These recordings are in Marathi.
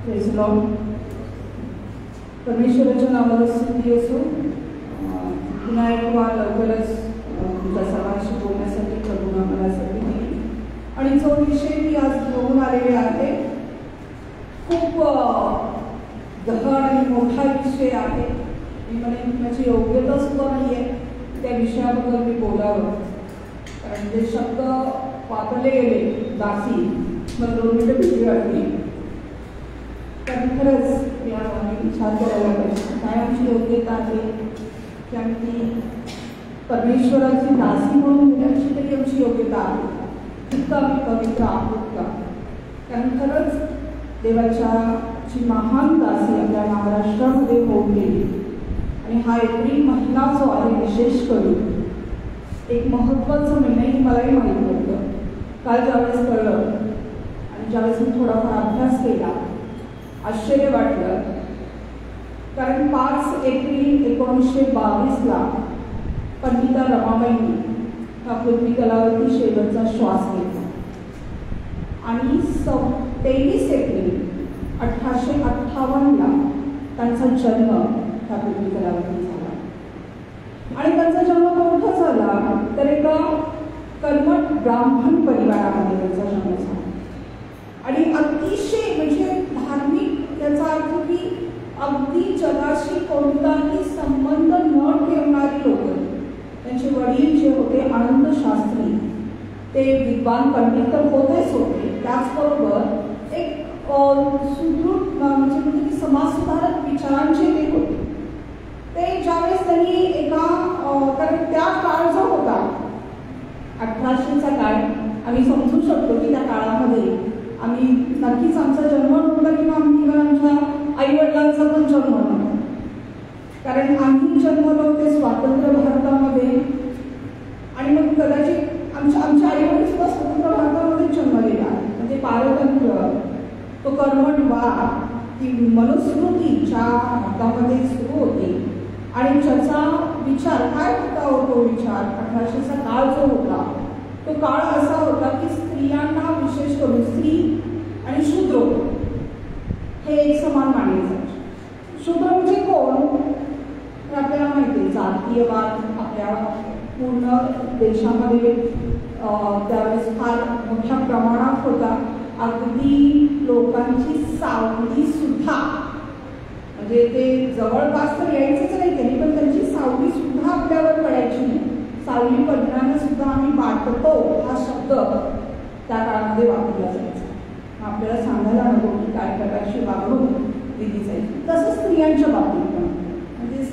Praise Lord. परमेश्वराच्या नावाला स्तुती असो. पुन्हा एक वार लवकरच तुमच्या सर्वांशी बोलण्यासाठी प्रभूने आम्हाला संधी दिली आणि जो विषय मी आज घेऊन आलेले आहे खूप गहन आणि मोठा विषय आहे. मी म्हणेन माझी योग्यता सुद्धा नाही आहे त्या विषयाबद्दल मी बोलावं, कारण जे शब्द वापरले गेले दासी मला 2 मिनिटं भीती वाटली. कारण खरंच या विचार करायला पाहिजे काय आमची योग्यता आहे की आम्ही परमेश्वराची दासी म्हणून घेण्याची तरी आमची योग्यता आहे. तितकं आम्ही पवित्र आहोत का? कारण खरंच देवाच्या जी महान दासी आपल्या महाराष्ट्रामध्ये होऊन गेली आणि हा एप्रिल महिना जो आहे विशेष करून एक महत्त्वाचं महिना मलाही माहीत नव्हतं. काल ज्यावेळेस कळलं आणि ज्यावेळेस मी थोडाफार अभ्यास केला आश्चर्य वाटलं. कारण 5 एप्रिल 1922 पंडिता रमाबाईंनी हा पृथ्वी तलावरती शेवटचा श्वास घेतला आणि 23 एप्रिल 1858 त्यांचा जन्म ह्या पृथ्वी तलावरती झाला. आणि त्यांचा जन्म कुठं झाला तर एका कर्मठ ब्राह्मण परिवारामध्ये त्यांचा जन्म झाला. आणि अतिशय म्हणजे धार्मिक याचा अर्थ की अगदी जगाशी कोणताही संबंध न ठेवणारी लोक. त्यांचे वडील जे होते आनंद शास्त्री ते विद्वान पंडित तर होतेच होते, त्याचबरोबर एक सुदृढ म्हणजे समाजसुधारक विचारांचे ते होते. ते ज्यावेळेस त्यांनी एका कारण त्या काळ जो होता 1800चा काळ आम्ही समजू शकतो की त्या काळामध्ये आम्ही नक्कीच आमचा जन्म नव्हता किंवा आम्ही आमच्या आईवडिलांचा पण जन्म नव्हता. कारण आम्ही जन्मलो ते स्वातंत्र्य भारतामध्ये आणि मग कदाचित आमच्या आईवडील सुद्धा स्वतंत्र भारतामध्ये जन्मलेला आहे. म्हणजे पारतंत्र्य तो कर्मठवाद ती मनुस्मृती ज्या हातामध्ये सुरू होती आणि ज्याचा विचार काय होता तो विचार 1800चा काळ जो होता तो काळ असा होता की स्त्रियांना विशेष करून स्त्री आणि शूद्र हे एक समान मानले जायचे. शूद्र म्हणजे कोण तर आपल्याला माहिती आहे जातीयवाद आपल्या पूर्ण देशामध्ये त्यावेळेस फार मोठ्या प्रमाणात होता. अगदी लोकांची सावली सुद्धा म्हणजे ते जवळपास तर यायचंच नाही तरी पण त्यांची सावली सुद्धा आपल्यावर पडायची नाही. सावली पडण्यानं सुद्धा आम्ही वाटतो हा शब्द त्या काळामध्ये वापरला जायचा. आपल्याला सांगायला नको की काय प्रकारची वागणूक दिली जायची. तसं स्त्रियांच्या बाबतीत पण म्हणजे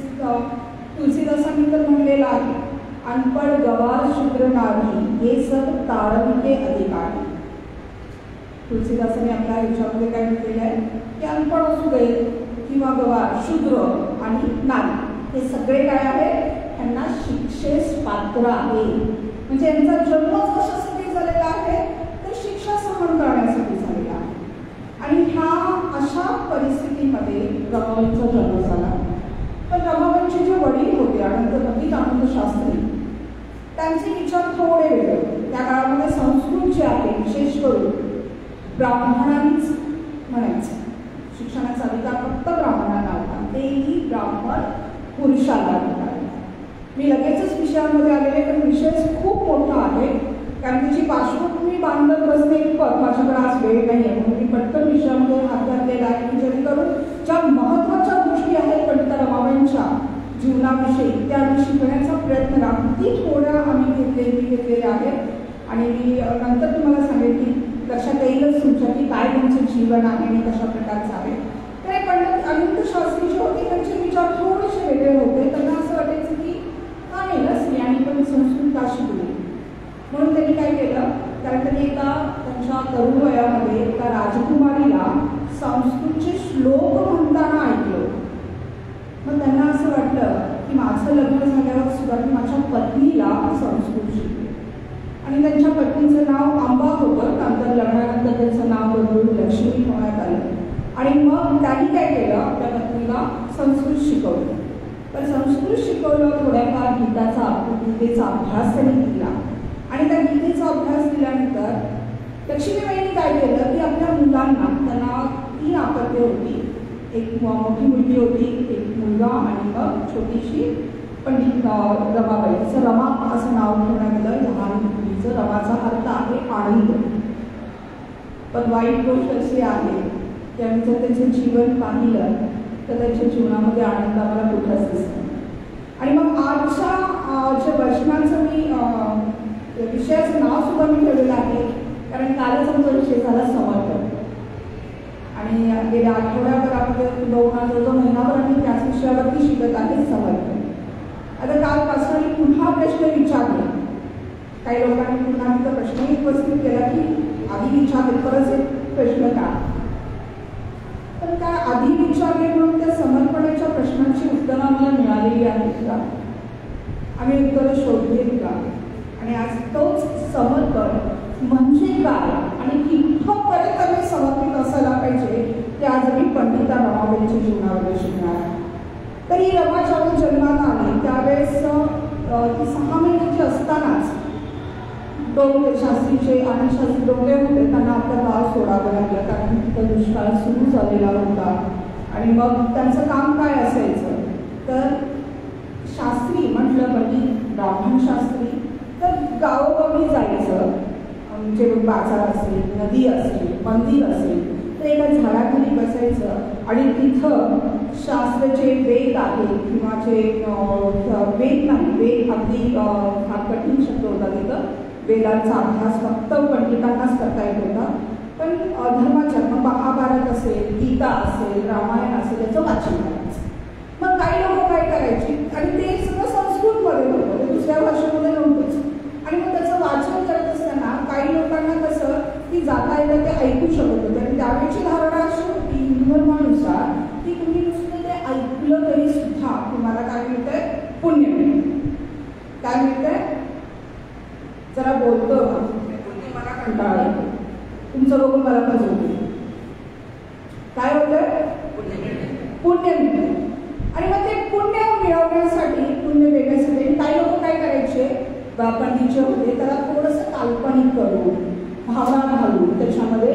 तुलसीदासांनी तर म्हणलेलं आहे अनपड गवार शूद्र नारी हे सब ताळविके अधिकार. तुलसीदासांनी आपल्या ह्याच्यामध्ये काय म्हटलेलं आहे की अनपड असू दे किंवा गवार शूद्र आणि नारी हे सगळे काय आहे त्यांना शिक्षेस पात्र आहे. म्हणजे यांचा जन्म कशासाठी झालेला आहे तर शिक्षा सहन करण्यासाठी झालेला आहे. आणि ह्या अशा परिस्थितीमध्ये रमाबाईंचा जन्म झाला. पण रमाबाईंचे जे वडील होते पंडित आनंद शास्त्री त्यांचे विचार थोडे वेगळे होते. त्या काळामध्ये संस्कृत जे आहे विशेष करून ब्राह्मणांनीच म्हणायचं. शिक्षणाचा अधिकार फक्त ब्राह्मणांना होता, तेही ब्राह्मण पुरुषाला होता. मी लगेचच विषयामध्ये आलेले पण विषय खूप मोठा आहे कारण त्याची पार्श्वभूमी बांधत बसणे इतपत माझ्याकडे आज वेळ नाही आहे. म्हणून मी पटकन विषयामध्ये हात घातलेला आहे की जेणेकरून ज्या महत्त्वाच्या गोष्टी आहेत पंडिता रमाबाईंच्या जीवनाविषयी त्या शिकण्याचा प्रयत्न अगदी थोड्या आम्ही घेतलेल्या आहेत आणि मी नंतर तुम्हाला सांगेन की लक्षात येईलच तुमच्या की काय त्यांचं जीवन आहे आणि कशा प्रकारचं आहे. तर पंडित अनंत शास्त्री जे होते त्यांचे विचार थोडेसे वेगळे होते. त्यांना असं वाटायचं की का नाही ना स्त्रियांनी पण संस्कृत का शिकली. म्हणून त्यांनी काय केलं कारण त्यांनी त्यांच्या तरुण वयामध्ये एका राजकुमारीला संस्कृतचे श्लोक म्हणताना ऐकलं. मग त्यांना असं वाटलं की माझं लग्न झाल्यावर सुद्धा मी माझ्या पत्नीला संस्कृत शिकले. आणि त्यांच्या पत्नीचं नाव अंबा होतं. नंतर लग्नानंतर त्यांचं नाव बदलून लक्ष्मी ठेवण्यात आलं. आणि मग त्यांनी काय केलं आपल्या पत्नीला संस्कृत शिकवलं. पण संस्कृत शिकवलं थोड्याफार गीतेचा अभ्यास त्यांनी केला. आणि त्या गीतेचा अभ्यास दिल्यानंतर लक्ष्मीबाईंनी काय केलं की आपल्या मुलांना त्यांना 3 आपत्ती नाते होती. एक मोठी मुलगी होती, एक मुलगा आणि मग छोटीशी पंडित रमाबाई. तिचं रमा असं नाव ठेवण्यात आलं लहान मुलीचं. रमाचा अर्थ आहे आनंद. पण वाईट गोष्ट अशी आहे की आम्ही जर त्याचं जीवन पाहिलं तर त्याच्या जीवनामध्ये आनंद आम्हाला कुठंच दिसतो. आणि मग आजच्या जे वचनाचं मी विषयाचं नाव सुद्धा मी ठेवलेलं आहे, कारण कालच आमचा विषय झाला समर्पण. आणि गेल्या आठवड्याभरामध्ये 2 महिनाभर आम्ही त्याच विषयावरती शिकत आहे, समर्पण. आता कालपासून मी पुन्हा प्रश्न विचारले. काही लोकांनी पुन्हा तिचा प्रश्नही उपस्थित केला की आधी विचारले परत एक प्रश्न का. पण काय आधी विचारले म्हणून त्या समर्पणाच्या प्रश्नांची उत्तरं आम्हाला मिळालेली आहेत का? आम्ही उत्तरं शोधलीत का? आणि आज तोच समर्पण म्हणजे काय आणि कितपर्यंत आम्ही समर्पित असायला पाहिजे ते आज आम्ही पंडिता रमाबाईंच्या जीवनामध्ये शिकणार आहे. तर ही रमा जेव्हा जन्माला आली त्यावेळेस ती 6 महिन्याची असतानाच डोंगरे शास्त्रीचे आणि शास्त्री डोंगरे होते, त्यांना आपलं गाव सोडावं लागलं कारण तिथं दुष्काळ सुरू झालेला होता. आणि मग त्यांचं काम काय असायचं तर शास्त्री म्हटलं म्हणजे ब्राह्मण शास्त्री तर गावोगावी जायचं. म्हणजे बाजार असेल, नदी असेल, मंदिर असेल तर एका झाडाखाली बसायचं आणि तिथं शास्त्राचे वेद आहेत किंवा जे वेद नाही, वेद अगदी हा कठीण शब्द होता तिथं. वेदांचा अभ्यास फक्त पंडितांनाच करता येत होता. पण धर्माच्या महाभारत असेल, गीता असेल, रामायण असेल याचं वाचन करायचं. मग काही लोक काय करायची आणि ते सगळं संस्कृतमध्ये होतं, ते दुसऱ्या भाषेमध्ये नव्हतंच. आणि मग त्याचं वाचन करत असताना काही लोकांना कसं की जाता येतं ते ऐकू शकत होते. आणि त्यावेळेची धारणा अशी होती हिंदू धर्मानुसार की तुम्ही नुसतं ते ऐकलं तरी सुद्धा तुम्हाला काय मिळतंय, पुण्य मिळतं. काय मिळतंय जरा बोलतो मला कंटाळा येतो तुमचं बघून, मला पण झोपतो. काय होतंय, पुण्य मिळतं. आणि मग ते पुण्य मिळवण्यासाठी, पुण्य मिळण्यासाठी काही लोक काय करायचे, पंडित जे होते त्याला थोडंसं काल्पनिक करून भावना घालून त्याच्यामध्ये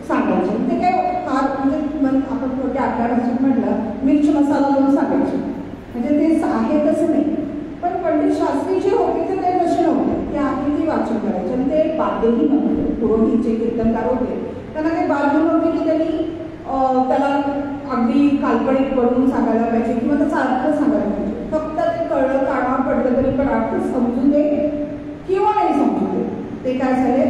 सांगायचे. ते काय फार म्हणजे आपण थोड्या आकार भाषेत म्हटलं मिरची मसाला म्हणून सांगायचे, म्हणजे तेच आहे तसं नाही. पण पंडित शास्त्री जे होते ते तसे नव्हते, ते आधी वाचन करायचे. आणि ते बाध्यही नव्हते. पुरोहित जे कीर्तनकार होते त्यांना काही बाध्य नव्हते की त्यांनी त्याला अगदी काल्पनिक करून सांगायला पाहिजे किंवा त्याचा अर्थ सांगायला पाहिजे. फक्त ते कळलं काढा पडलं तरी पण अर्थ समजून दे किंवा नाही समजून दे, ते काय झाले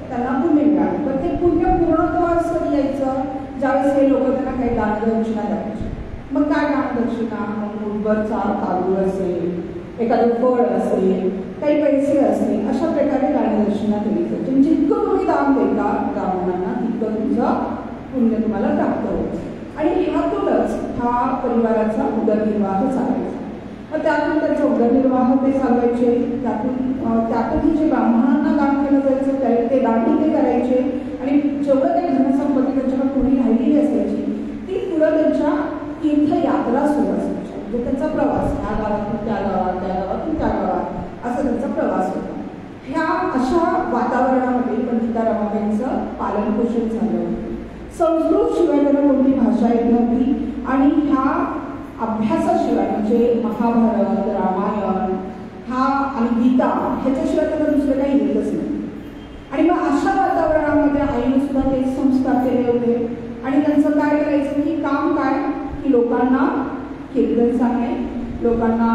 त्यांना पुण्य मिळालं. तर ते पुण्य पूर्णत्वास कधी यायचं ज्यावेळेस हे लोक त्यांना काही दानदक्षिणा द्यायचे. मग काय दानदक्षिणा, मुठभरचा तांदूळ असेल, एखादं फळ असेल, काही पैसे असतील, अशा प्रकारे दानदक्षिणा केली जाते. जितकं तुम्ही दान देता ब्राह्मणांना तितकं तुमचं पुण्य तुम्हाला प्राप्त होतं. आणि ह्यातूनच हा परिवाराचा उदरनिर्वाह चालायचा. मग त्यातून त्याचा उदरनिर्वाह ते चालवायचे. त्यातूनही जे ब्राह्मणांना दान केलं जायचं ते दानही ते करायचे. आणि जेवढं काही धनसंपत्ती त्यांच्याकडे कोणी राहिलेली असायची ती पुढं त्यांच्या तीर्थयात्रा सुरू असायच्या. म्हणजे त्यांचा प्रवास ह्या गावातून त्या गावात, त्या गावातून त्या गावात असा त्यांचा प्रवास होता. ह्या अशा वातावरणामध्ये पंडिता रमाबाईंचं पालनपोषण झालं होतं. संस्कृत शिवाय त्यांना कोणती भाषा येत नव्हती. आणि ह्या अभ्यासाशिवाय म्हणजे महाभारत, रामायण हा आणि गीता ह्याच्याशिवाय त्यांना दुसरं काही येतच नाही. आणि मग अशा वातावरणामध्ये आईने सुद्धा तेच संस्कार केले होते. आणि त्यांचं काय करायचं की काम काय की लोकांना कीर्तन सांगणे, लोकांना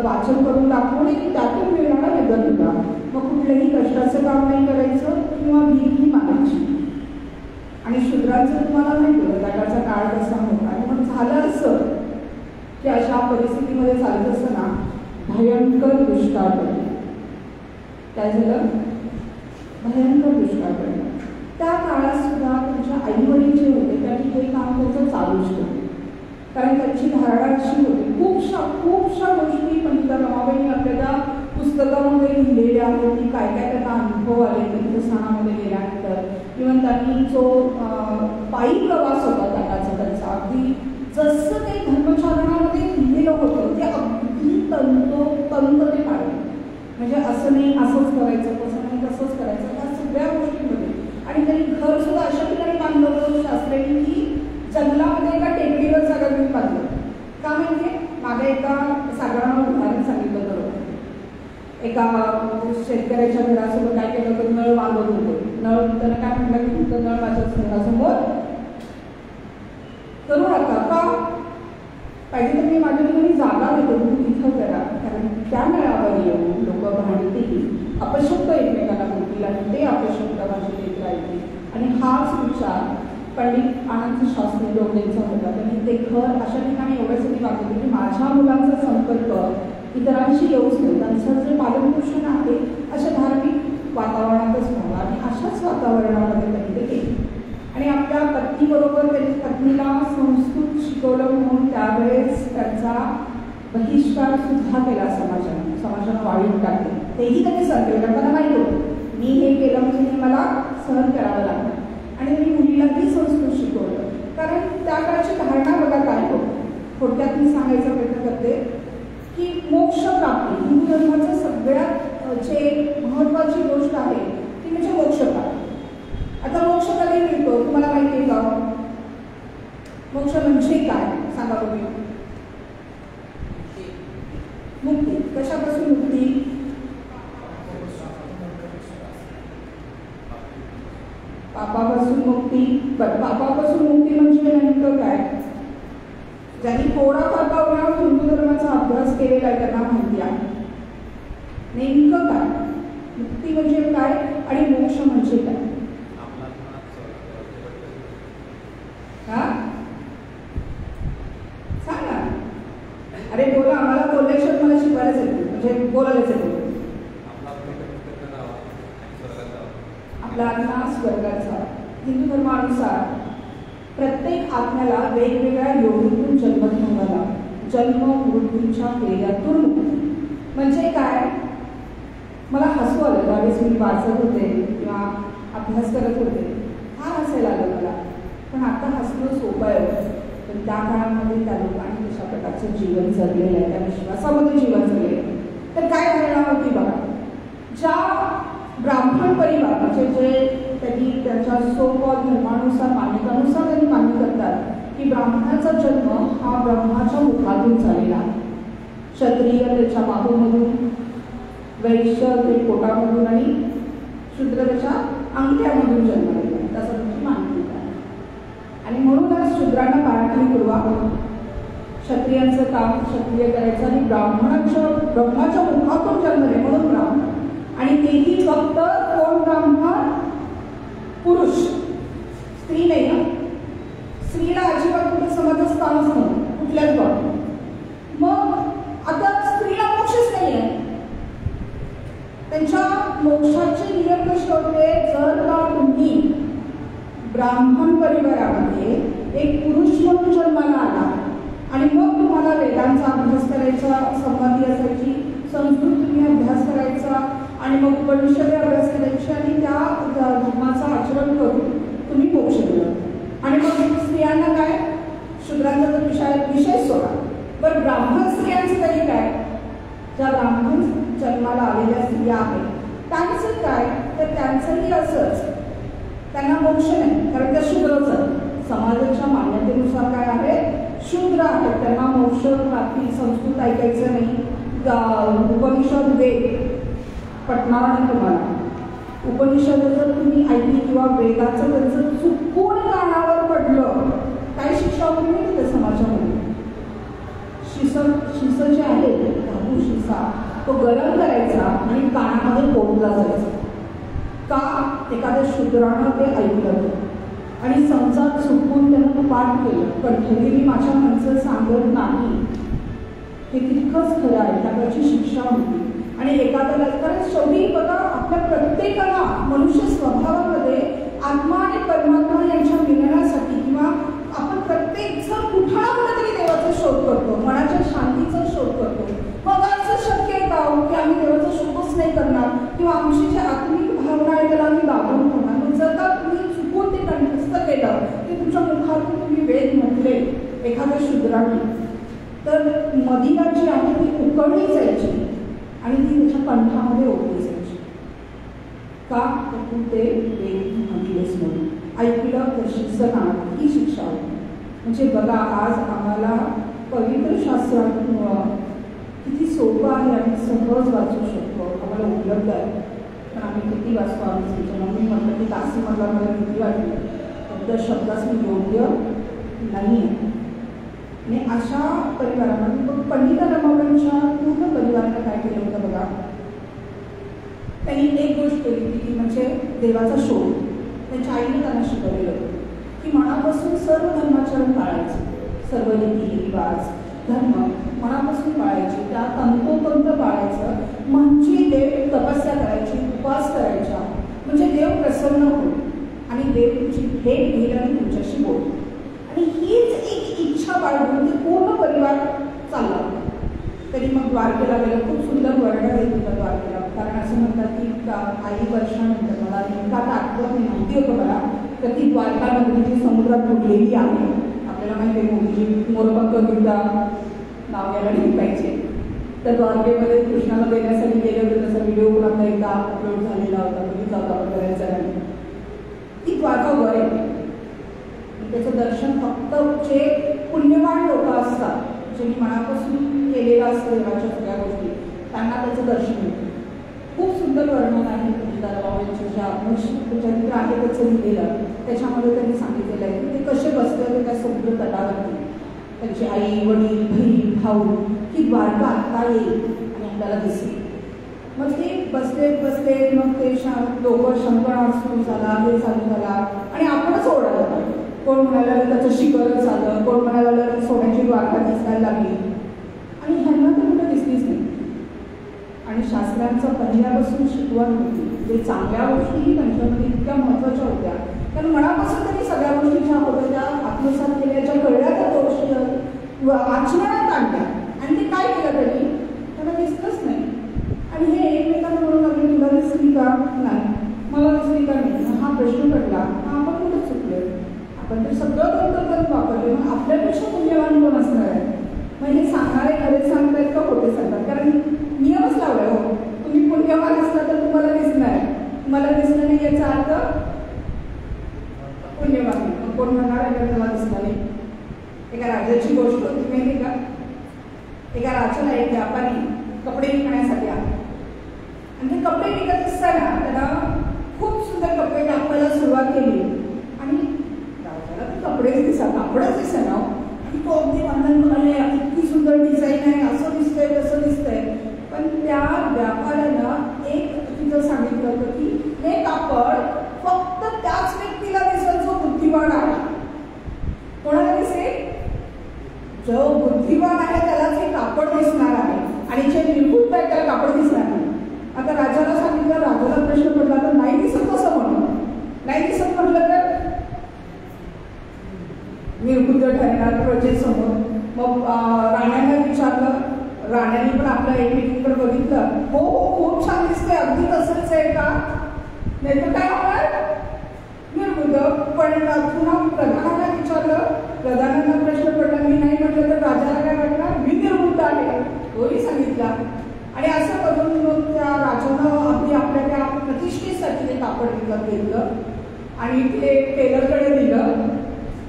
वाचन करून दाखवणे की त्यातून मिळणारा वेगळा. मग कुठलंही कष्टाचं काम नाही करायचं किंवा भीकही मागायची. आणि शूद्रांचं तुम्हाला माहिती होतं त्याचा काळ कसा होता. आणि मग झालं असं की अशा परिस्थितीमध्ये चालत असताना भयंकर दुष्काळ पडला. काय झालं, भयंकर दुष्काळ पडला. त्या काळात सुद्धा तुमच्या आईवडील जे होते त्यांनी हे काम त्याचं चालूच केलं. कारण त्यांची धारणा अशी होती, खूपशा गोष्टी पंडिता रमाबाईंनी आपल्याला पुस्तकामध्ये लिहिलेल्या आहेत की काय काय त्यांना अनुभव आले तीर्थस्थानामध्ये गेल्यानंतर. किंवा त्यांनी जो पायी प्रवास होता त्यांचा अगदी जसं ते धर्मचारणामध्ये लिहिलेलं होतं ते अगदी तंतोतंत ते पाळले. म्हणजे असं नाही असंच करायचं, तसं नाही तसंच करायचं, त्या सगळ्या गोष्टींमध्ये. आणि त्यांनी घर सुद्धा अशा ठिकाणी बांधलं होतं शास्त्री एका साधारण उदाहरण सांगितलं तर एका शेतकऱ्याच्या घरासमोर काय केलं तर नळ बांधत होतो. नळ त्याला काय म्हटलं की तुमचं नळ माझ्या घरासमोर करू नका का, पाहिजे तर मी माझ्या ठिकाणी जागा देतो, तुम्ही तिथं करा. कारण त्या नळावर येऊन लोक भांडतील, अपशब्द एकमेकांना बोलतील आणि ते अपशब्द भाषेत येत राहतील. आणि हाच विचार पंडित आनंद शास्त्री डोंगरेंचा होता. त्यांनी ते घर अशा ठिकाणी एवढ्यासाठी वागवले की माझ्या मुलांचा संपर्क इतरांशी येऊच नाही, त्यांचं जे पालनपोषण आहे अशा धार्मिक वातावरणातच व्हावं. आणि अशाच वातावरणामध्ये त्यांनी ते केले. आणि आपल्या पत्नीबरोबर त्यांनी पत्नीला संस्कृत शिकवलं म्हणून त्यावेळेस त्यांचा बहिष्कार सुद्धा केला समाजानं वाढीत टाकले. तेही त्यांनी सहन केलं, कारण त्यांना माहीत होतं मी हे केलं म्हणजे हे मला सहन करावं लागलं. आणि त्यांनी मुलीलाही संस्कृत शिकवलं, कारण त्या काळाची धारणा बघा काय होतं. थोडक्यात मी सांगायचा प्रयत्न करते की मोक्ष प्राप्ती हिंदू धर्माचं सगळ्यात जे महत्त्वाची गोष्ट आहे ती म्हणजे मोक्ष प्राप्ती. आता मोक्ष कधी मिळतो तुम्हाला माहिती आहे का? मोक्ष म्हणजे काय सांगा बघूया. मुक्ती. कशापासून मुक्ती? पापापासून मुक्ती. पापापासून मुक्ती म्हणजे नेमकं काय? ज्यांनी थोडाफार काळात हिंदू धर्माचा अभ्यास केलेला आहे त्यांना माहिती आहे नेमकं काय मुक्ती म्हणजे काय आणि मोक्ष म्हणजे काय. हा सांगा. अरे बोला, आम्हाला बोलल्याशिवाय मला शिकवायलाच येते, म्हणजे बोलायलाच येते. आपला आत्मा स्वर्गाचा. हिंदू धर्मानुसार प्रत्येक आत्म्याला वेगवेगळ्या योनीतून जन्म घ्यावा लागतो. जन्म मृत्यूच्या फेऱ्यातून म्हणजे काय? मला हसू आलं त्यावेळेस मी वाचत होते किंवा अभ्यास करत होते, फार हसायला आलं मला. पण आता हसणं सोपं आहे, पण त्या काळामध्ये त्या लोकांनी कशा प्रकारचं जीवन जगलेलं आहे, त्या विश्वासामध्ये जीवन जगलेलं आहे. तर काय धारणा होती बघा, ज्या ब्राह्मण परिवार म्हणजे जे त्यांनी त्यांच्या सोपॉल धर्मानुसार मान्यतानुसार त्यांनी मान्य करतात की ब्राह्मणाचा जन्म हा ब्रह्माच्या मुखातून झालेला आहे. क्षत्रिय त्याच्या बाहूमधून, वैश्य ते पोटामधून आणि शूद्र त्याच्या अंगठ्यामधून जन्मलेला आहे, तसं त्यांची मान्यता आहे. आणि म्हणूनच शूद्रांना पाराखणी पुरवावं, क्षत्रियांचं काम क्षत्रिय करायचं आणि ब्रह्माच्या मुखातून जन्मले म्हणून ब्राह्मण. आणि तेही फक्त कोण ब्राह्मण? पुरुष, स्त्री नाही ना. स्त्रीला अजिबात कुठे समाजात स्थानच नव्हतं कुठल्याच बाबतीत. मग आता स्त्रीला मोक्षच नाही आहे. त्यांच्या मोक्षाचे नियम कसे होते? जर का तुम्ही ब्राह्मण परिवारामध्ये एक पुरुष म्हणून जन्माला आला आणि मग तुम्हाला वेदांचा अभ्यास करायचा संमती असायची, संस्कृत तुम्ही अभ्यास करायचा आणि मग उपनिषदे अभ्यास करायची आणि त्या धर्माचं आचरण करून तुम्ही मोक्ष दिलं. आणि मग स्त्रियांना काय? शूद्रांचा तर विषय सोडा, पण ब्राह्मण स्त्रियांचं तरी काय? ज्या ब्राह्मण जन्माला आलेल्या स्त्रिया आहेत त्यांचं काय? तर त्यांचंही असंच, त्यांना मोक्ष नाही, कारण त्या शूद्रच आहेत. समाजाच्या मान्यतेनुसार काय आहे? शूद्र आहेत, त्यांना मोक्ष प्राप्ती. संस्कृत ऐकायचं नाही, उपनिषद वेद पटणार नाही तुम्हाला. उपनिषद जर तुम्ही ऐकली किंवा वेदाचं त्यांचं चुकून कानावर पडलं काय शिक्षा होती माहिती त्या समाजामध्ये? शिस जे आहे धातू शिसा तो गरम करायचा आणि कानामध्ये पोटला जायचा. का? एखाद्या शूद्रानं ते ऐकलं आणि समजा चुकून त्यानं पाठ केलं, कठोरी मी माझ्या मनचं सांगत नाही, हे तितकंच खरं आहे, त्याची शिक्षा होती. आणि एखाद्याला, कारण शेवटी बघा आपल्या प्रत्येकाला मनुष्य स्वभावामध्ये आत्मा आणि परमात्मा यांच्या मिलनासाठी किंवा आपण प्रत्येक जण कुठं ना कुठेतरी देवाचा शोध करतो, मनाच्या शांतीचा शोध करतो. मग असं शक्य आहे का की आम्ही देवाचा शोधच नाही करणार किंवा आमची जी आत्मिक भावना आहे त्याला आम्ही दाबून ठेवणार? मग जर का तुम्ही चुकून ते कंठस्थ केलं की तुमच्या मुखातून तुम्ही वेद म्हटले एखाद्या शूद्राने, तर मदिरा जी आहे ती उकळली जायची आणि ती त्याच्या कंठामध्ये ओढली जायची. का? तर तू ते वेद म्हटलेस म्हणून, ऐकलं तर शिक्षण ही शिक्षा होती. म्हणजे बघा आज आम्हाला पवित्र शास्त्रातून किती सोपं आहे आणि सहज वाचू शकतो, आम्हाला उपलब्ध आहे. पण आम्ही किती वाचतो आम्ही म्हणून मी म्हटलं की तासी म्हटलं मला किती वाटली शब्द शब्दास मी योग्य नाही आहे. आणि अशा परिवारामध्ये पंडिता रमाबाईंच्या पूर्ण परिवारानं काय केलं होतं बघा. त्यांनी एक गोष्ट केली ती म्हणजे देवाचा शोध. त्यांच्या आईने त्यांना शिकवलेलं होतं की मनापासून सर्व धर्माचरण पाळायचं, सर्व रीतिरिवाज धर्म मनापासून पाळायचे, त्या तंतोतंत पाळायचं. म्हणजे देव तपस्या करायची, उपवास करायचा, म्हणजे देव प्रसन्न होईल आणि देव तुमची भेट घेईल आणि तुमच्याशी बोल. आणि हीच एक इच्छा बाळगून ते पूर्ण परिवार चालला होता. तरी मग द्वारकेला गेलं. खूप सुंदर वर्णन येत होतं द्वारकेला. कारण असं म्हणतात की काही वर्षानंतर मला नेमका आता आठवत नाही, माहिती होतं मला तर ती द्वारका नदी जी समुद्रात बुडलेली आहे. आपल्याला माहिती आहे मोदीजी मोरपंख गीता नाव यायला नाही पाहिजे. तर द्वारकेमध्ये कृष्णाला देण्यासाठी गेले होते. तसा व्हिडिओ पण आपला एकदा अपलोड झालेला होता, बघितला होता आपण बऱ्याच जणांनी. ती द्वारका वर आहे. त्याचं दर्शन फक्त जे पुण्यवान लोक असतात, ज्यांनी मनापासून केलेलं असतं देवाच्या सगळ्या गोष्टी, त्यांना त्याचं दर्शन मिळतं. खूप सुंदर वर्णन आहे पंडिताराबाबांचं ज्या चरित्र आहे त्याचं लिहिलेलं. त्याच्यामध्ये त्यांनी सांगितलेलं आहे की ते कसे बसले होते त्या समुद्र तटावरती. त्यांची आई वडील बहीण भाऊ की द्वारका आत्ता येईल आणि आपल्याला दिसेल. मग ते बसले मग ते लोक शंकरनाथ सुरू झाला, हे चालू झाला आणि आपणच ओरडायला. कोण म्हणायला त्याचं शिखरच झालं, कोण म्हणायला सोन्याची द्वारका दिसायला लागली. आणि ह्यांना तर कुठं दिसलीच नाही. आणि शास्त्रांचं पहिल्यापासून शिकवण होती. जे चांगल्या गोष्टीही त्यांच्यामध्ये इतक्या महत्त्वाच्या होत्या, कारण मनापासून त्यांनी सगळ्या गोष्टी ज्या होत्या त्या आत्मसात केल्या, ज्या कळल्या त्या गोष्टी आचरणात आणल्या. आणि ते काय केलं त्यांना दिसलंच नाही. आणि हे एकमेकांना म्हणून लागले तुला दिसली का नाही, मला दिसली का नाही, हा प्रश्न पडला. आपण कुठं चुकलोय? आपण तर सगळं तंत्रज्ञान वापरले. मग आपल्यापेक्षा पुण्यवान कोण असणार आहे? मग हे सांगणारे खरे सांगतायत का खोटे सांगतात? कारण नियमच लावलाय. हो, तुम्ही पुण्यवान असला तर तुम्हाला दिसणार, तुम्हाला दिसणार नाही याचा अर्थ पुण्यवान. मग कोण म्हणणार आहे का तुम्हाला दिसणार नाही? एका राजाची गोष्ट होती माहिती का? एका राजाला एक व्यापारी कपडे विकण्यासाठी आला आणि ते कपडे विकत असताना त्याला खूप सुंदर कपडे दाखवायला सुरुवात केली. आणि राजाला ते कपडेच दिसत, कापडच दिसेना. आणि तो अगदी वर्णन करायला इतकी सुंदर डिझाईन आहे, असं दिसतंय तसं दिसतंय. पण त्या व्यापाऱ्यानं एक तिथं सांगितलं होतं की हे कापड फक्त त्याच व्यक्तीला दिसेल जो बुद्धिवान आहे. कोणाला दिसेल? जो बुद्धिवान आहे त्यालाच हे कापड दिसणार आहे आणि जे निर्बुद्ध आहे त्याला कापड दिसणार नाही. आता राजाला सांगितलं, राजाला प्रश्न पडला तर नाही दिसत कसं म्हणून? नाही दिसत म्हटलं तर निर्बुद्ध ठरणार प्रजेसमोर. मग राण्यांना विचारलं, राण्यांनी पण आपल्या एकमेकींकडे बघितलं. हो हो खूप छान दिसतंय, अगदी तसंच आहे का? नाही तर काय होणार? निर्बुद्ध. पण पुन्हा प्रधानांना विचारलं, प्रधानांना प्रश्न पडला, मी नाही म्हटलं तर राजाला काय वाटणार? मी निर्बुद्ध आहे, तोही सांगितला. आणि असं करून मग त्या राजानं अगदी आपल्या त्या प्रतिष्ठेसाठी ते कापड विकत घेतलं आणि ते टेलरकडे दिलं.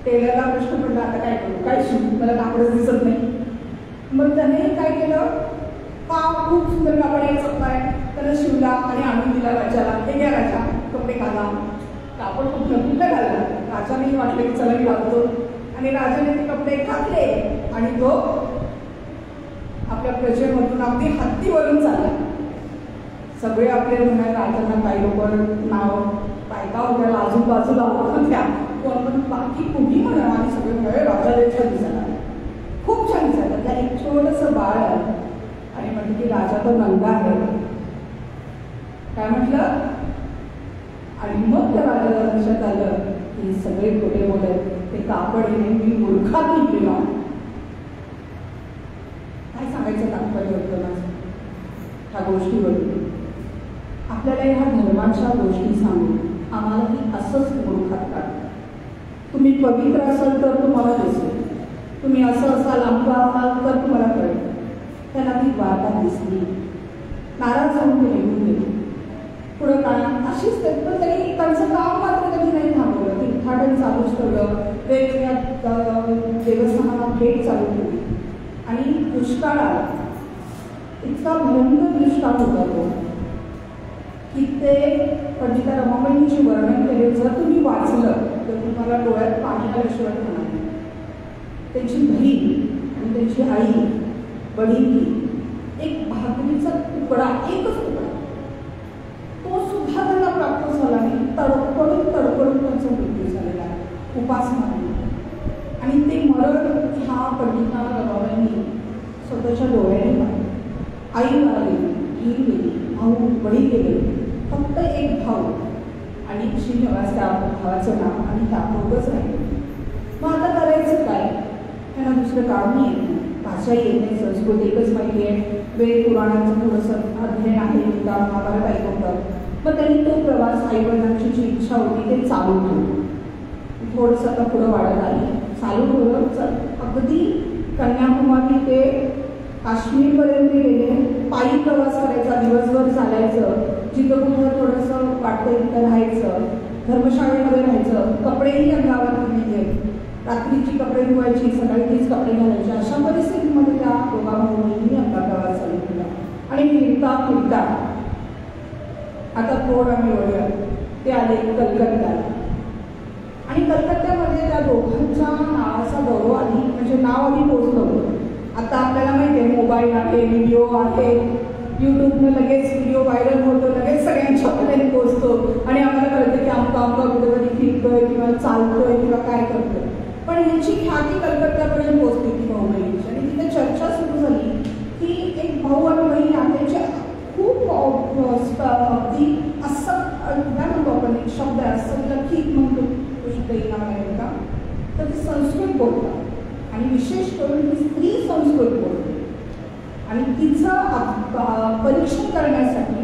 टेलरला प्रश्न पडला, आता काय करू, काय शिवू, मला कापडच दिसत नाही. मग त्याने काय केलं, खूप सुंदर कापड आहे, चपला आहे, त्याला शिवला आणि आणून दिला राजाला. हे घ्या राजा, कपडे घाला. कापड कुठलं घालला. राजाने वाटलं की चला मी घालतो. आणि राजाने ते कपडे घातले आणि तो आपल्या प्रजेमधून अगदी हत्तीवरून चालला. सगळे आपले म्हणाले राजांना काही लोक नाव बायका होत्या आजूबाजूला होत्या, पण बाकी कुणी म्हणा आणि सगळे म्हणाले राजा लय छान दिसायला, खूप छान दिसायला. त्या एक छोटंसं बाळ आहे आणि म्हटलं की राजा तो नंगा आहे. काय म्हटलं? आणि मग त्या राजाला लक्षात आलं की सगळे खोटे बोलत, ते कापड हे मी मूर्खात निघलेलो. काय सांगायचं तात्पर्य होतं माझं ह्या गोष्टीवरून? आपल्याला ह्या धर्माच्या गोष्टी सांगून आम्हालाही असंच मूर्खात काढतं. तुम्ही पवित्र असाल तर तुम्हाला दिसेल, तुम्ही असं असाल आमचा असाल तर तुम्हाला कळेल. त्यांना ती द्वारका दिसली, नाराज होऊन ते निघून गेले. पुढं काय अशीच पण तरी त्यांचं काम मात्र कधी नाही थांबवलं. तीर्थाटन चालूच ठेवलं, वेगवेगळ्या देवस्थानाला भेट चालू ठेवली. आणि दुष्काळ आला इतका भयंकर दृष्टांत होता तो की ते पंडिता रमाबाईंनी वर्णन केले. जर तुम्ही वाचलं तर तुम्हाला डोळ्यात पाणी आल्याशिवाय होणार नाही. त्यांची बहीण आणि त्यांची आई वडील एक भाकरीचा तुकडा, एकच तुकडा, तो सुद्धा त्यांना प्राप्त झाला नाही. तडफडून त्यांचा मृत्यू झालेला आहे उपासमाने. आणि ते मरण ह्या पंडिता रमाबाईंनी स्वतःच्या डोळ्याने पाहिलं. आई वारली, बहीण गेली, भाऊ वडील गेले, फक्त एक भाऊ आणि श्रीनिवास त्या भावाचं नाव आणि त्या भाऊच राहिले. मग आता करायचं काय? त्यांना दुसरं काम नाही येत, भाषा येत नाही, संस्कृत एकच माहिती आहे, वेद पुराणाचं थोडंसं अध्ययन आहे, गीता महाभारत ऐकवतं. मग त्यांनी तो प्रवास आईवडिलांची जी इच्छा होती ते चालू ठेवलं. थोडंसं आता पुढं वाढत आली, चालू ठेवलं. अगदी कन्याकुमारी ते काश्मीरपर्यंत गेले. पायी प्रवास करायचा, दिवसभर चालायचं, जिथं कुठं थोडंसं वाटतं तिथं राहायचं, धर्मशाळेमध्ये राहायचं, कपडेही अंगावर म्हणजे रात्रीची कपडे धुवायची, सकाळी तीच कपडे घालायचे. अशा परिस्थितीमध्ये त्या दोघा भाऊंनी आपला प्रवास चालू केला. आणि फिरता फिरता आता थोडं आम्ही वळूया, ते आले कलकत्त्याला. आणि कलकत्त्यामध्ये त्या दोघांच्या नावाचा गौरव आधी, म्हणजे नाव आधी पोचलं होतं. आता आपल्याला माहिती आहे मोबाईल आहे, व्हिडिओ आहे, यूट्यूबनं लगेच व्हिडिओ व्हायरल होतो, लगेच सगळ्यांच्यापर्यंत पोचतो आणि आम्हाला कळतं की आमका कुठेतरी फिरतोय किंवा चालतोय किंवा काय करतोय. पण ह्याची ख्याती कलकत्त्यापर्यंत पोचली ती भाऊ बहिणीची. आणि तिथे चर्चा सुरू झाली की एक भाऊ आणि बहीण त्यांच्या खूप अगदी असं काय म्हणतो आपण, एक शब्द आहे असं लखीत म्हणतो तो शब्द येणार नाही का, तर ते संस्कृत बोलतात आणि विशेष करून ती स्त्री संस्कृत बोलते. आणि तिचं परीक्षण करण्यासाठी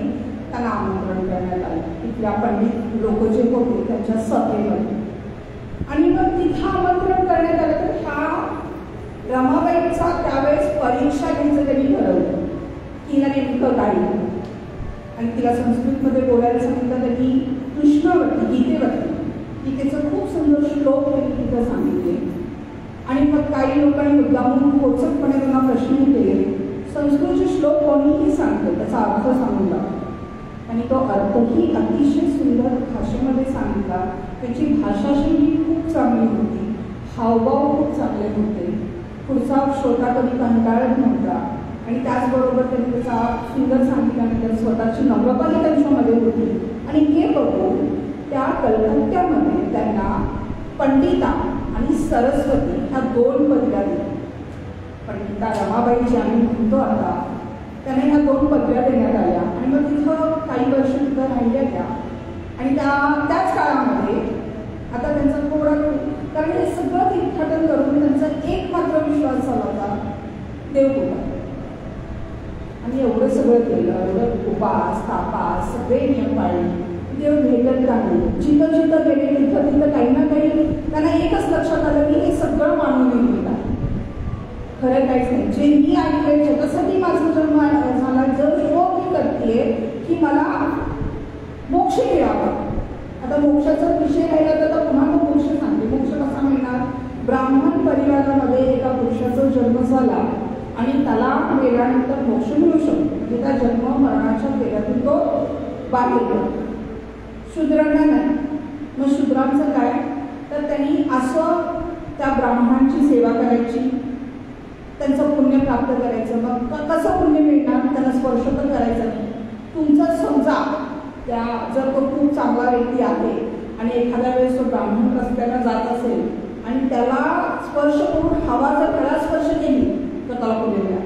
त्यांना आमंत्रण करण्यात आलं तिथल्या पंडित लोक जे होते त्यांच्या सभेमध्ये. आणि मग तिथं आमंत्रण करण्यात आलं तर ह्या रमाबाईंचा त्यावेळेस परीक्षा घ्यायचं त्यांनी ठरवलं की हिला नेमकं काय. आणि तिला संस्कृतमध्ये बोलायला सांगितलं त्यांनी. कृष्णावरती, गीतेवरती, गीतेचं खूप सुंदर श्लोक त्यांनी तिथं सांगितले. आणि मग काही लोकांनी मुद्दामून खोचकपणे त्यांना प्रश्न केले. संस्कृतचे श्लोक कोणीही सांगतो, त्याचा अर्थ सांगून लागतो. आणि तो अर्थही अतिशय सुंदर भाषेमध्ये सांगितला. त्याची भाषाशैली खूप चांगली होती, हावभाव खूप चांगले होते, पुढचा श्रोता कधी कंटाळत नव्हता. आणि त्याचबरोबर त्यांनी त्याचा सुंदर सांगितल्यानंतर स्वतःची नम्रताही त्यांच्यामध्ये होती. आणि हे बघून त्या कलकत्त्यामध्ये त्यांना पंडिता आणि सरस्वती ह्या दोन पदव्या दिल्या. पंडिता रमाबाई जी आम्ही म्हणतो आता, त्यांना ह्या दोन पदव्या देण्यात आल्या. आणि मग तिथं काही वर्ष तिथं राहिल्या त्या. आणि त्याच काळामध्ये आता त्यांचं थोडं, कारण हे सगळं तीर्थाटन करून त्यांचा एक मात्र विश्वास झाला होता देवपूजा. आणि एवढं सगळं केलं, एवढं उपास तापास सगळे नियम पाळले, देव भेटत नाही. जिथं जिथं गेले तिथं तिथं काही ना काही त्यांना एकच लक्षात आलं की हे सगळं मानून निर्मित आहे, खरं काहीच नाही. जे मी ऐकलंय ज्याच्यासाठी माझा जन्म झाला, जर शोध मी करते की मला मोक्ष मिळावा. आता मोक्षाचा विषय राहिला तर पुन्हा तो मोक्ष सांगते. मोक्ष कसा मिळणार? ब्राह्मण परिवारामध्ये एका पुरुषाचा जन्म झाला आणि त्याला गेल्यानंतर मोक्ष मिळू शकतो. म्हणजे त्या जन्म मरणाच्या फेऱ्यातून तो बाहेर पडतो. शूद्रांना नाही. मग शूद्रांचं काय? तर त्यांनी असं त्या ब्राह्मणांची सेवा करायची, त्यांचं पुण्य प्राप्त करायचं. मग कसं पुण्य मिळणार? त्यांना स्पर्श पण करायचा नाही. तुमचं समजा त्या जर तो खूप चांगला व्यक्ती आहे आणि एखाद्या वेळेस तो ब्राह्मण रस्त्याला जात असेल आणि त्याला स्पर्श करून हवा जर त्याला स्पर्श केली तर त्याला पुण्य मिळालं.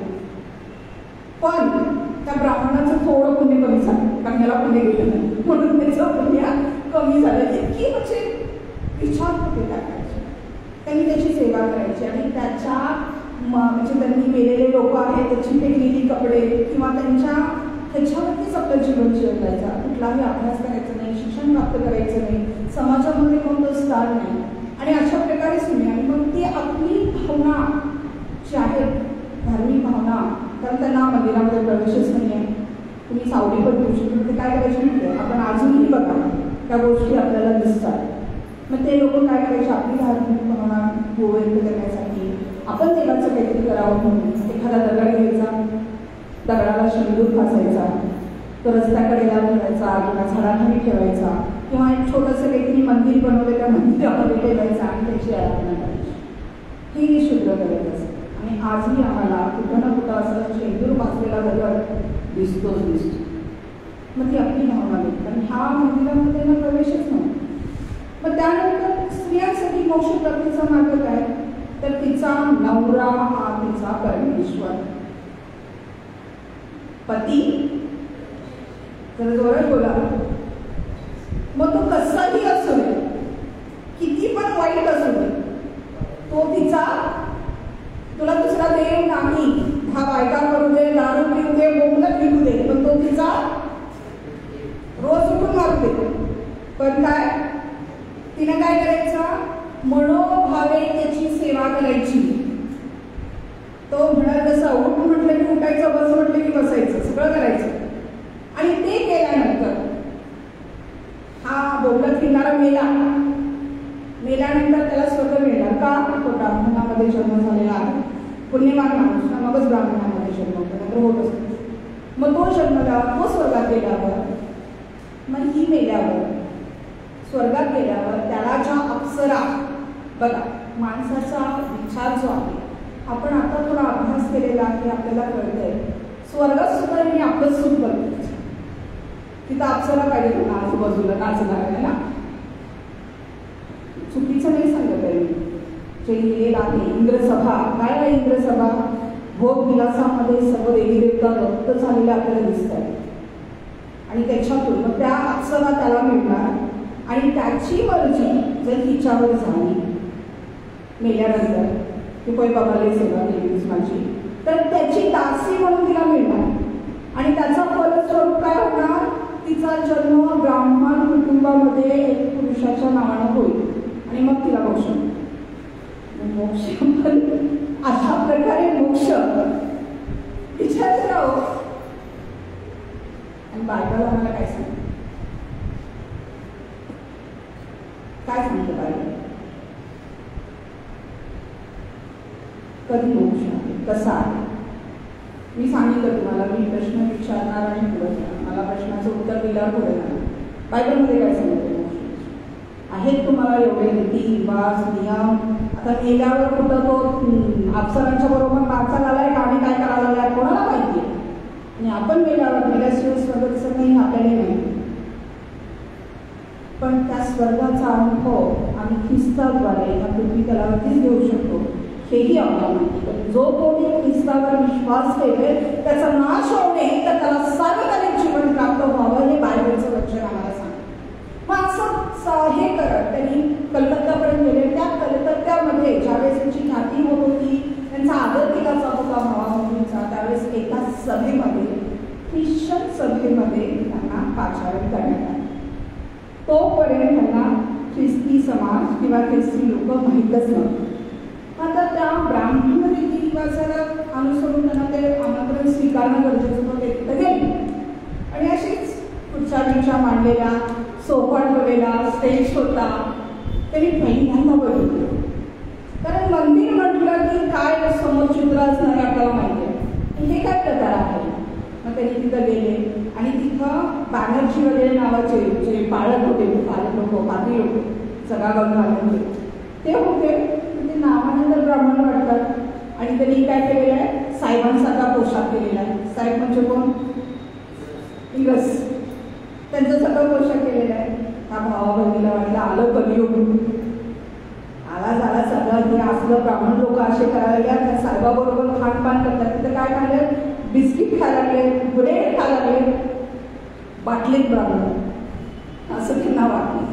पण त्या ब्राह्मणाचं थोडं पुण्य कमी झालं, कारण त्याला पुण्य गेलं नाही म्हणून त्याचं पुण्य कमी झालं. इतकी म्हणजे विचार होते त्या करायचे. त्यांनी त्याची सेवा करायची आणि त्याच्या म्हणजे त्यांनी गेलेले लोक आहेत त्याची फेकलेली कपडे किंवा त्यांच्या ह्याच्यावरतीच आपलं जीवन जिवायचं. कुठलाही अभ्यास करायचा नाही, शिक्षण प्राप्त करायचं नाही, समाजामध्ये कोणतं स्थान नाही. आणि अशा प्रकारे सुने. आणि मग ती आपली भावना जी आहे, धार्मिक भावना, कारण त्यांना मंदिरामध्ये प्रवेशच नाही आहे. तुम्ही सावली पण घेऊ शकतो. ते काय करायचे म्हणजे आपण अजूनही बघा त्या गोष्टी आपल्याला दिसतात. मग ते लोक काय करायचे, आपली धार्मिक भावना व्यक्त करण्यासाठी आपण देवाचं काहीतरी करावं म्हणून एखादा दगड घ्यायचा, दगडाला शेंदूर फासायचा, तो रस्त्याकडेला ठेवायचा किंवा झाडाखाली ठेवायचा, किंवा एक छोटंसं काहीतरी मंदिर बनवलं त्या मंदिरामध्ये ठेवायचं आणि त्याची आराधना करायची. ही शुद्र करत असते. आणि आजही आम्हाला कुठं ना कुठं असं शेंदूर फासलेला दगड दिसतोच दिसतो. मग ती आपली भावना नाही, कारण ह्या मंदिरामध्ये ना प्रवेशच नाही. मग त्यानंतर स्त्रियांसाठी मोक्ष प्राप्तीचा मार्ग काय, तर तिचा नवरा हा तिचा परमेश्वर, पती. जर जोरात बोला. मग तो कसाही असू दे, किती पण वाईट असू दे, तो तिचा, तुला दुसरा देव नाही, हा बायका करू दे, दारू पिऊ दे, बोंबलत पिऊ दे, पण तो तिचा रोज उठून मारते. पण काय तिने काय करायचं, मनोभावे त्याची सेवा करायची. तो म्हणाल तसं उठ म्हटलं की उठायचं, बस म्हटलं की बसायचं, सगळं करायचं. आणि ते केल्यानंतर हा बोलत फिरणारा मेल्यानंतर त्याला स्वर्ग मिळणार का, तो ब्राह्मणामध्ये जन्म झालेला आहे, पुण्यवान माणूस, मगच ब्राह्मणामध्ये जन्म होतो, होत असतो. मग तो जन्मला, तो स्वर्गात गेल्यावर, मग ही मेल्यावर, स्वर्गात गेल्यावर त्याला ज्या अप्सरा, बघा माणसाचा विचार जो आहे, आपण आता थोडा अभ्यास केलेला की आपल्याला कळतंय स्वर्गात सुद्धा मी आपलं सुख बघतो. तिथं अप्सरा पाहिजे ना आजूबाजूला नाचणार आहे ना, चुकीचं नाही सांगत आहे मी. जे लिहिलेलं आहे इंद्रसभा, काय आहे इंद्रसभा, भोग विलासामध्ये सर्व देवी देवता रक्त झालेले आपल्याला दिसत आहे. आणि त्याच्यातून मग त्या अप्सरा त्याला मिळणार. आणि त्याची मर्जी जर तिच्यावर झाली मेल्यानंतर, की पै बाबाला सेवा केलीच माझी, तर त्याची दासी म्हणून तिला मिळणार. आणि त्याचा फलस्वरूप काय होणार, तिचा जन्म ब्राह्मण कुटुंबामध्ये एक पुरुषाच्या नावानं होईल आणि मग तिला मोक्ष. मोक्ष अशा प्रकारे मोक्ष विचारत राहो. आणि बायबल आम्हाला काय सांगते, काय सांगते बायबल, कधी मोक्ष आहे, कसा आहे. मी सांगितलं तुम्हाला, मी प्रश्न विचारणार आणि पुढे मला प्रश्नाचं उत्तर दिल्यावर पुढे जाणार. बायबलमध्ये काय सांगितलं आहेत तुम्हाला एवढे रीती रिवाज नियम. आता मेल्यावर कुठं तो अप्सरांच्या बरोबर नाचायला आलाय का आणि काय करायला लागलाय कोणाला माहिती आहे. आणि आपण मेल्यावर मेल्याशिवाय स्वर्ग दिसत नाही आपल्याला नाही. पण त्या स्वर्गाचा अनुभव आम्ही ख्रिस्ताद्वारे या पृथ्वी तलावरतीच घेऊ शकतो, हेही आम्हाला माहिती. जो कोणी ख्रिस्तावर विश्वास ठेवेल त्याचा नाश होऊ नये तर त्याला सार्वकालिक जीवन प्राप्त व्हावं, हे बायबलचं वचन आम्हाला सांगतं. माणसं हे करत त्यांनी कलकत्तापर्यंत गेले. त्या कलकत्त्यामध्ये ज्यावेळेस त्यांची ख्याती होत होती, त्यांचा आदर केला जात होता महामुनीचा, त्यावेळेस एका सभेमध्ये, ख्रिश्चन सभेमध्ये त्यांना पाचारण करण्यात आले. तोपर्यंत त्यांना ख्रिस्ती समाज किंवा ख्रिस्ती लोक माहीतच नव्हतं. आता त्या ब्राह्मण रीतिरिवाजाला अनुसरून त्यांना ते आमंत्रण स्वीकारणं गरजेचं होतं. ते तिथं गेले आणि अशीच खुर्च्या मांडलेला, सोफा ठेवलेला, स्टेज होता. त्यांनी पहिल्यांदा बघितलं, कारण मंदिर म्हटलं की काय समोर चित्र असणार आपल्याला माहिती आहे, हे काय प्रकार आहे. मग त्यांनी तिथं गेले आणि तिथं बॅनर्जी वगैरे नावाचे जे पालक होते, पालक लोक, पात्री लोक, सगळा घालून ते होते. ते नावानंतर ब्राह्मण वाटतात. आणि त्यांनी काय केलेलं आहे, साहेबांसारखा पोशाख केलेला आहे. साहेब म्हणजे कोण, इंग्रज, त्यांचा सगळं पोशाख केलेला आहे. हा भावा बहिणीला वाटलं आलं कलियुग, आला झाला सगळं हे असलं. ब्राह्मण लोक असे करायला लागल्या, त्या साहेबाबरोबर खानपान करतात. तिथं काय खाल्लं, बिस्किट खायला लागले, ब्रेड खायला लागले, बाटलीत ब्राह्मण असं त्यांना वाटलं.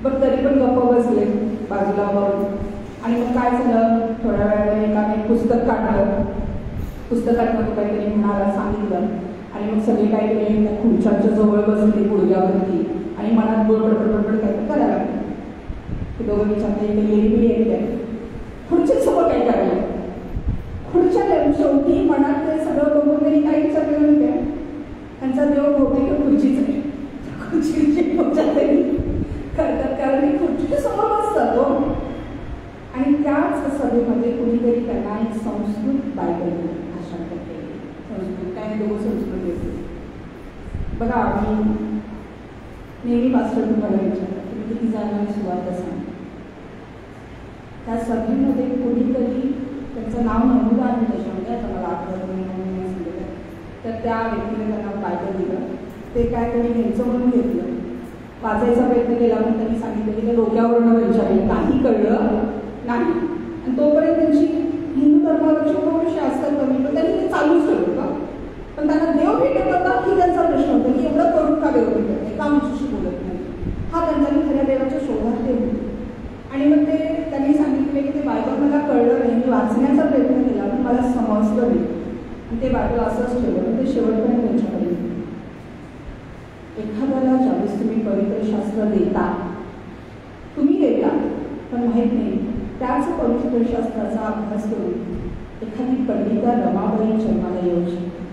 पण तरी पण गप्प बसले बाजूला वरून. आणि मग काय झालं, थोड्या वेळाने एकाने पुस्तक काढलं, पुस्तकातनं काहीतरी म्हणायला सांगितलं. आणि मग सगळे काय केले, त्या खुर्च्यांच्या जवळ बसले गुडघ्यावरती आणि मनात बडबड काहीतरी करायला लागले. ते दोघं विचारते, लेडी येते खुर्चीसमोर काय करायला, खुर्च्या शेवटी मनात ते सगळं बघून त्यांनी काय विचारलं होते, त्यांचा देव बहुतेक खुर्चीच आहे. खुर्चीची पूजा तरी करतात, कारण मी खुर्चीच्या समोर बसतात हो. आणि त्याच सभेमध्ये कुणीतरी त्यांना एक संस्कृत बायबल भाषांतर केली. संस्कृत काय आणि दोघं संस्कृती असेल. बघा मी नेहमी पास्टर तुम्हाला विचारतात तुम्ही किती जाणारी सुरुवात सांग. त्या सभेमध्ये कोणीतरी त्यांचं नाव नमूद आहे त्याच्यामध्ये, आता मला आठवत नाही सांगितलं, तर त्या व्यक्तीने त्यांना बायबल दिलं. ते काय कोणी घ्यायचं म्हणून घेतलं, वाचायचा प्रयत्न केला पण त्यांनी सांगितलं की ते डोक्यावरून विचारलं, काही कळलं नाही. आणि तोपर्यंत त्यांची हिंदू धर्मावरची थोडीशी असतात कमी, पण त्यांनी ते चालूच ठेवलं का. पण त्यांना देव भेटत होता की त्यांचा प्रश्न होता की एवढं करून का देव भेटत नाही, का आमच्याशी बोलत नाही, हा त्यांनी खऱ्या देवाच्या शोधात ते होते. आणि मग ते त्यांनी सांगितले की ते बायबल मला कळलं नाही, मी वाचण्याचा प्रयत्न केला पण मला समजलं नाही, आणि ते बायबल असंच ठेवलं. ते शेवटपर्यंत त्यांच्याकडे एखाद्याला ज्यावेळेस तुम्ही पवित्रशास्त्र देता, तुम्ही देता पण माहीत नाही, त्याच पवित्रशास्त्राचा अभ्यास करून एखादी पंडिता रमाबाई जन्माला येऊ शकते.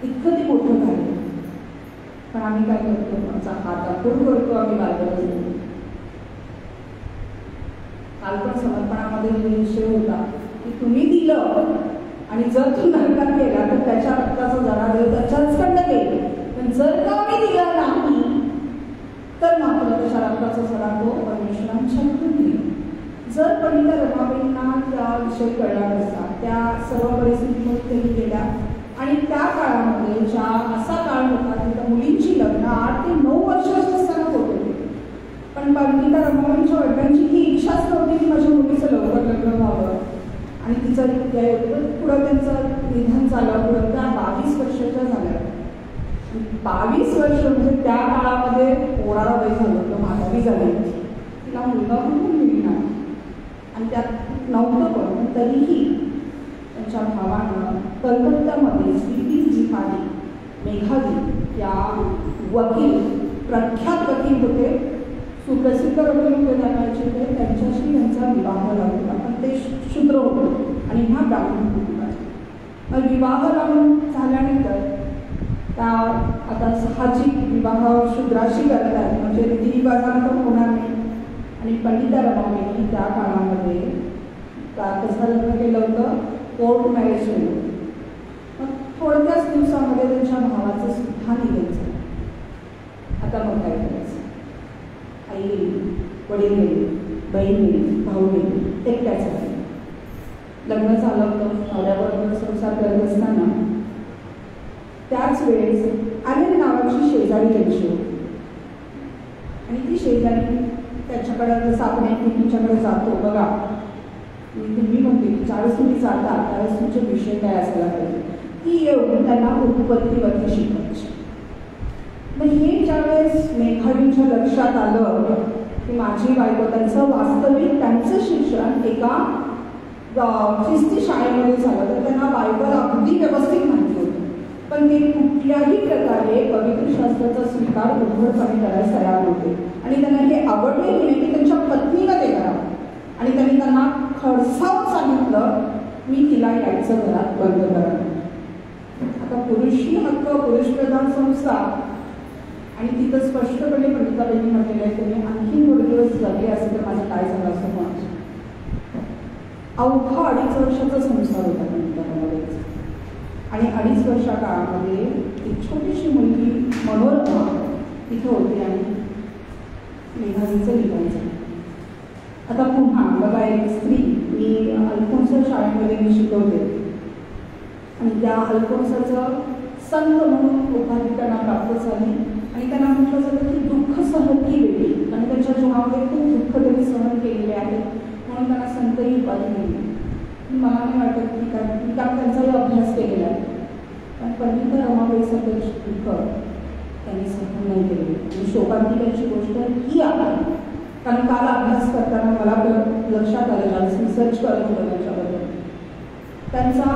इतकं ते मोठं झालं. पण आम्ही काय करतो, आमचा हात आखून करतो, आम्ही बायबलच देतो. काल पण समर्पणामध्ये विषय होता की तुम्ही दिलं आणि जर तू नरकात गेला तर त्याच्या रक्ताचा जरा देव त्याच्याचकडनं गेला, पण जर का आम्ही दिला नाही तर मात्र त्याच्या रक्ताचा जरा तो परमेश्वरांच्याकडून गेला. जर पंडिता रमाबाईंना त्या विषय कळला नसता, त्या सर्व परिस्थितीमध्ये त्यांनी गेल्या आणि त्या काळामध्ये ज्या असा काळ होता की त्या मुलींची लग्न 8 ते 9 वर्षाची असताना होत होते. पण पंडिता रमाबाईंच्या वडिलांची ही इच्छाच नव्हती की माझ्या मुलीचं लवकर लग्न व्हावं, आणि तिचं पुढं त्यांचं निधन झालं. पुढं त्या 22 वर्षाच्या झाल्या. 22 वर्ष म्हणजे त्या काळामध्ये पोराला वय झालं होतं, म्हातारी झाली, तिला मुलगा कुठून मिळणार, आणि त्यात नव्हतं पण तरीही त्यांच्या भावानं कलकत्त्यामध्ये स्थिती जिहादी मेघादी या वकील, प्रख्यात वकील होते, सुप्रसिद्ध वकील होते त्या काळचे, ते त्यांच्याशी त्यांचा विवाह लागला. पण ते शूद्र होते आणि ह्या ब्राह्मण कुटुंबाचे. मग विवाह लावून झाल्यानंतर त्या आता साहजिक विवाह शूद्राशी करतात म्हणजे रीतिरिवाजानं तर होणार नाही. आणि पंडिता रमाबाईंनी त्या काळामध्ये कसं लग्न केलं होतं, कोर्ट मॅरेज केलं. मग थोडक्याच दिवसामध्ये त्यांच्या भावाचं सुद्धा निधन झालं. आता मग काय करायचं, आई गेली, वडील गेले, बहीण गेली, भाऊ गेले, एकट्याच झाले. लग्न झालं होतं, नवऱ्याबरोबर संसार करत असताना त्याच वेळेस आनंद नावाची शेजारी त्यांची होती. आणि ती शेजारी त्याच्याकडे जसं आपण एकमेकींच्याकडे जातो बघा, मी म्हणते की ज्यावेळेस तुम्ही जाता त्यावेळेस तुमचे विषय काय असायला पाहिजे, ती येऊन त्यांना उत्पत्तीवरती शिकवायची. मग हे ज्यावेळेस मेघाडींच्या लक्षात आलं की माझी बायको, त्यांचं वास्तविक त्यांचं शिक्षण एका ख्रिस्ती शाळेमध्ये झालं, तर त्यांना बायबल अगदी व्यवस्थित माहिती होतं. पण ते कुठल्याही प्रकारे पवित्रशास्त्राचा स्वीकार उघडपणे करायला तयार होते. आणि त्यांना हे आवडले नाही की त्यांच्या पत्नीला ते करावं. आणि त्यांनी त्यांना खडसावून सांगितलं, मी तिला यायचं घरात बंद करा. आता पुरुषी हक्क, पुरुषप्रधान संस्था, आणि तिथं स्पष्टपणे पंडिताबाईंनी म्हटलेलं आहे, तुम्ही आणखी थोडे दिवस जगले असेल तर माझं काय झालं असं कोणाचं. अवघा 2.5 वर्षाचा संसार होता पंडिताबाईंचा. आणि 2.5 वर्षा काळामध्ये एक छोटीशी मुलगी मनोरमा तिथं होती आणि मेघाडीचं निधन झालं. आता पुन्हा बघा, एक स्त्री, मी अल्फोन्सा शाळेमध्ये मी शिकवते आणि त्या अल्फोन्साचं संत म्हणून उपाधी त्यांना प्राप्त झाली. आणि त्यांना म्हटलं जातं की दुःख सहन ही वेगळी, आणि त्यांच्या जीवनामध्ये खूप दुःख त्यांनी सहन केलेले आहे म्हणून त्यांना संत ही उपाधी मिळली. मला नाही वाटत की कारण त्यांचाही अभ्यास केलेला आहे, पण पंडिता रमाबाईसारखं दुःख त्यांनी सहन नाही केलेलं. आणि शोकांतिकाची गोष्ट ही आहे, कारण काल अभ्यास करताना मला लक्षात आलेलं, रिसर्च करत होतं त्यांच्याबद्दल, त्यांचा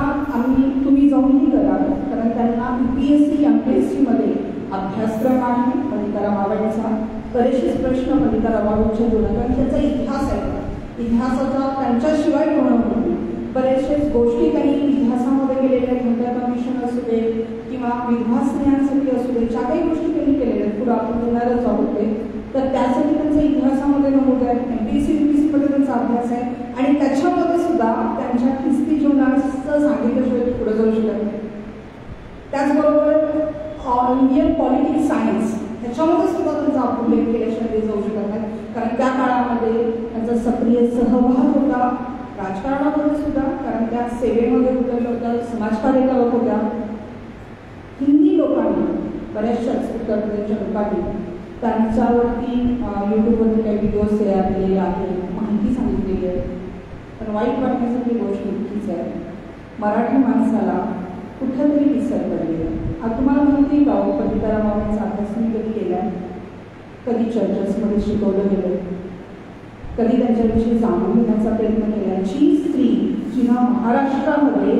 तुम्ही जाऊनही करा, कारण त्यांना UPSC MPSCमध्ये अभ्यासक्रम आहे पंडिता रमाबाईंचा. बरेचसेच प्रश्न पंडिता रमाबाईंच्या जोडतात, कारण त्यांचा इतिहास आहे. इतिहासाचा त्यांच्याशिवाय पूर्ण होतो. बरेचसेच गोष्टी त्यांनी इतिहासामध्ये केलेल्या आहेत, मोठ्या कमिशन असू दे किंवा विधवा स्त्रियांसाठी असू दे, ज्या काही गोष्टी त्यांनी केलेल्या आहेत, पुढे आपण बोलणारच आहोत ते, तर त्यासाठी त्यांचा इतिहासामध्ये नमूद आहे. MPSC UPSCमध्ये त्यांचा अभ्यास आहे. आणि त्याच्यामध्ये सुद्धा त्यांच्या ख्रिस्ती जीवनाचं सांगितल्याशिवाय पुढे जाऊ शकत नाही. त्याच्यामध्ये सुद्धा त्यांचा उल्लेख केल्याशिवाय ते जाऊ शकत नाही. कारण त्या काळामध्ये त्यांचा सक्रिय सहभाग होता राजकारणामध्ये सुद्धा, कारण त्या सेवेमध्ये उतरल्या होत्या, समाजकार्य करत होत्या. हिंदी लोकांनी, बऱ्याचशाच उत्तर प्रदेशच्या लोकांनी त्यांच्यावरती यूट्यूबवरती काही व्हिडिओज तयार केलेले आहेत, माहिती सांगितलेली आहे. पण वाईट वाटण्यासारखी गोष्ट इतकीच आहे, मराठी माणसाला कुठंतरी विसर पडलेली आहे. आता तुम्हाला माहिती का पंडितारामांचा अभ्यास मी कधी केला, कधी चर्चेसमध्ये शिकवलं गेलं, कधी त्यांच्याविषयी जाणून घेण्याचा प्रयत्न केला. जी स्त्री जिला महाराष्ट्रामध्ये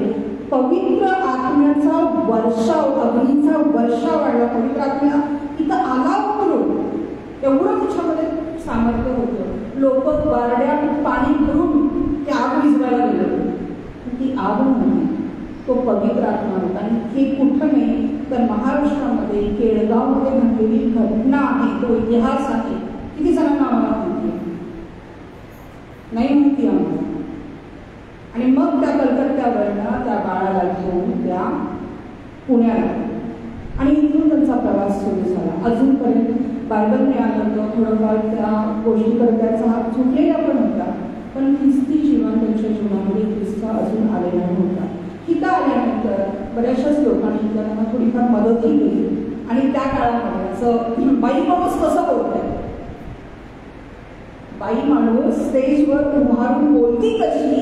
पवित्र आत्म्याचा वर्षाव, अग्नीचा वर्षाव वाढला, पवित्र आत्म्या इथं आगाव करून एवढं तिच्यामध्ये सामर्थ्य होतं. लोक बारड्या पाणी भरून ते आग विझवायला गेलं, ती आग नव्हती, तो पवित्र आत्मा होता. आणि हे कुठं नाही तर महाराष्ट्रामध्ये केळगावमध्ये घडलेली घटना आहे, तो इतिहास आहे. किती जणांना आम्हाला माहिती आहे? नाही माहिती आम्हाला. आणि मग त्या कलकत्त्यावरनं त्या बाळाला घेऊन त्या पुण्याला, आणि इथून त्यांचा प्रवास सुरू झाला. अजूनपर्यंत बायबल मिळालं होतं, थोडंफार त्या गोष्टीकडे त्याचा हात झुकलेला पण होता, पण ख्रिस्ती जीवन त्यांच्या जीवनामध्ये ख्रिस्त अजून आलेला नव्हता. इथं आल्यानंतर बऱ्याचशाच लोकांनी त्यांना थोडीफार मदतही केली. आणि त्या काळामध्ये असं बाई माणूस कसं बोलतंय, बाई माणूस स्टेजवर उभारून बोलती कशी,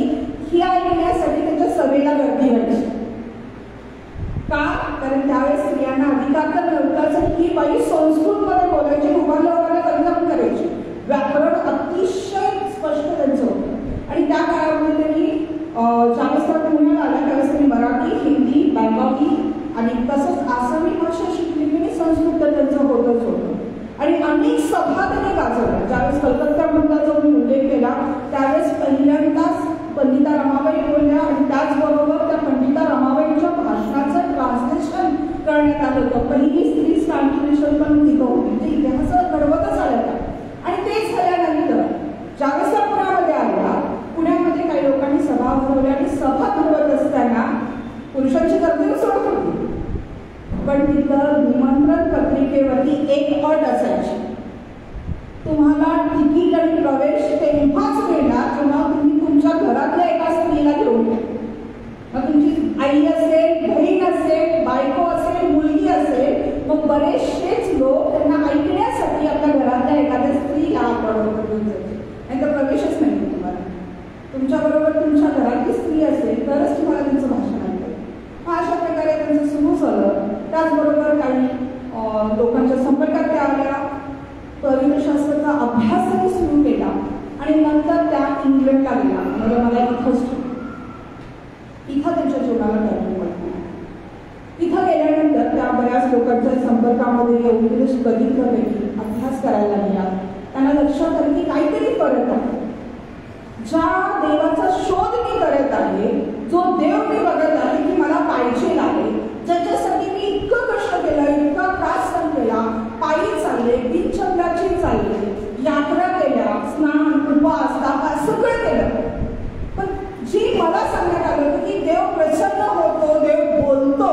ही ऐकण्यासाठी त्यांच्या सभेला गर्दी व्हायची. का? कारण त्यावेळेस स्त्रियांना अधिकार तर नव्हताच. ही बाई संस्कृतमध्ये बोलायची, उभारल्या उभारल्या कविता पण करायची. व्याकरण अतिशय स्पष्ट त्यांचं होतं. आणि त्या काळामध्ये त्यांनी ज्यावेळेस त्या पुण्याला आल्या त्यावेळेस त्यांनी मराठी, हिंदी, बंगाली आणि तसंच आसामी भाषा शिकली, आणि संस्कृत तर त्यांचं होतच होतं. आणि अनेक सभा त्यांनी गाजवल्या. ज्यावेळेस कलकत्त्यामधला जो मी उल्लेख केला त्यावेळेस पहिल्यांदाच पंडिता रमाबाई बोलल्या, आणि त्याचबरोबर त्या पंडिता रमाबाईंच्या भाषणाचं ट्रान्सलेशन करण्यात आलं होतं. पहिली स्त्री ट्रान्सलेशन पण तिथं होती. म्हणजे इतिहास घडवतच आल्या. आणि ते झाल्यानंतर ज्यावेळेस त्या पुण्यामध्ये आल्या, पुण्यामध्ये काही लोकांनी सभा भरवल्या, आणि सभा भरवत असताना पुरुषांची गर्दी सोडत होती, पण तिथं निमंत्रण पत्रिकेवरती एक अट असायची, तुम्हाला तिकीट आणि प्रवेश तेव्हाच मिळणार जेव्हा तुम्ही तुमच्या घरातल्या एका स्त्रीला घेऊन या. मग तुमची आई असेल, बहीण असेल, बायको असेल, मुलगी असेल, मग बरेचसेच लोक त्यांना ऐकण्यासाठी आपल्या घरातल्या एखाद्या स्त्रीला बरोबर घेऊन जायचे. नाही तर प्रवेशच नाही तुम्हाला. तुमच्याबरोबर तुमच्या घरातली स्त्री असेल तरच तुम्हाला त्यांचं भाषण ऐकतं. मग अशा प्रकारे त्यांचं सुरू झालं. त्याचबरोबर काही लोकांच्या संपर्कात त्या आल्या, पवित्रशास्त्राचा अभ्यासही सुरू केला, आणि नंतर त्या इंग्लंडला गेला. म्हणजे मला इथं त्यांच्या जीवनाला टर्निंग पडला. इथं गेल्यानंतर त्या बऱ्याच लोकांच्या संपर्कामध्ये येऊन बघितल्यापैकी अभ्यास करायला लागल्या. त्यांना लक्षात आलं की काहीतरी करत आहे, ज्या देवाचा शोध मी करत आहे, जो देव मी बघत आहे की मला पाहिजे आहे, ज्याच्यासाठी मी इतकं कष्ट केलं, इतका त्रास सहन केला, पायी चालले, बिनचंद्राची चालले, यात्रा केल्या, स्नान, उपवास, तापास सगळं केलं, पण जी मला सांगण्यात आलं की देव प्रसन्न होतो, देव बोलतो,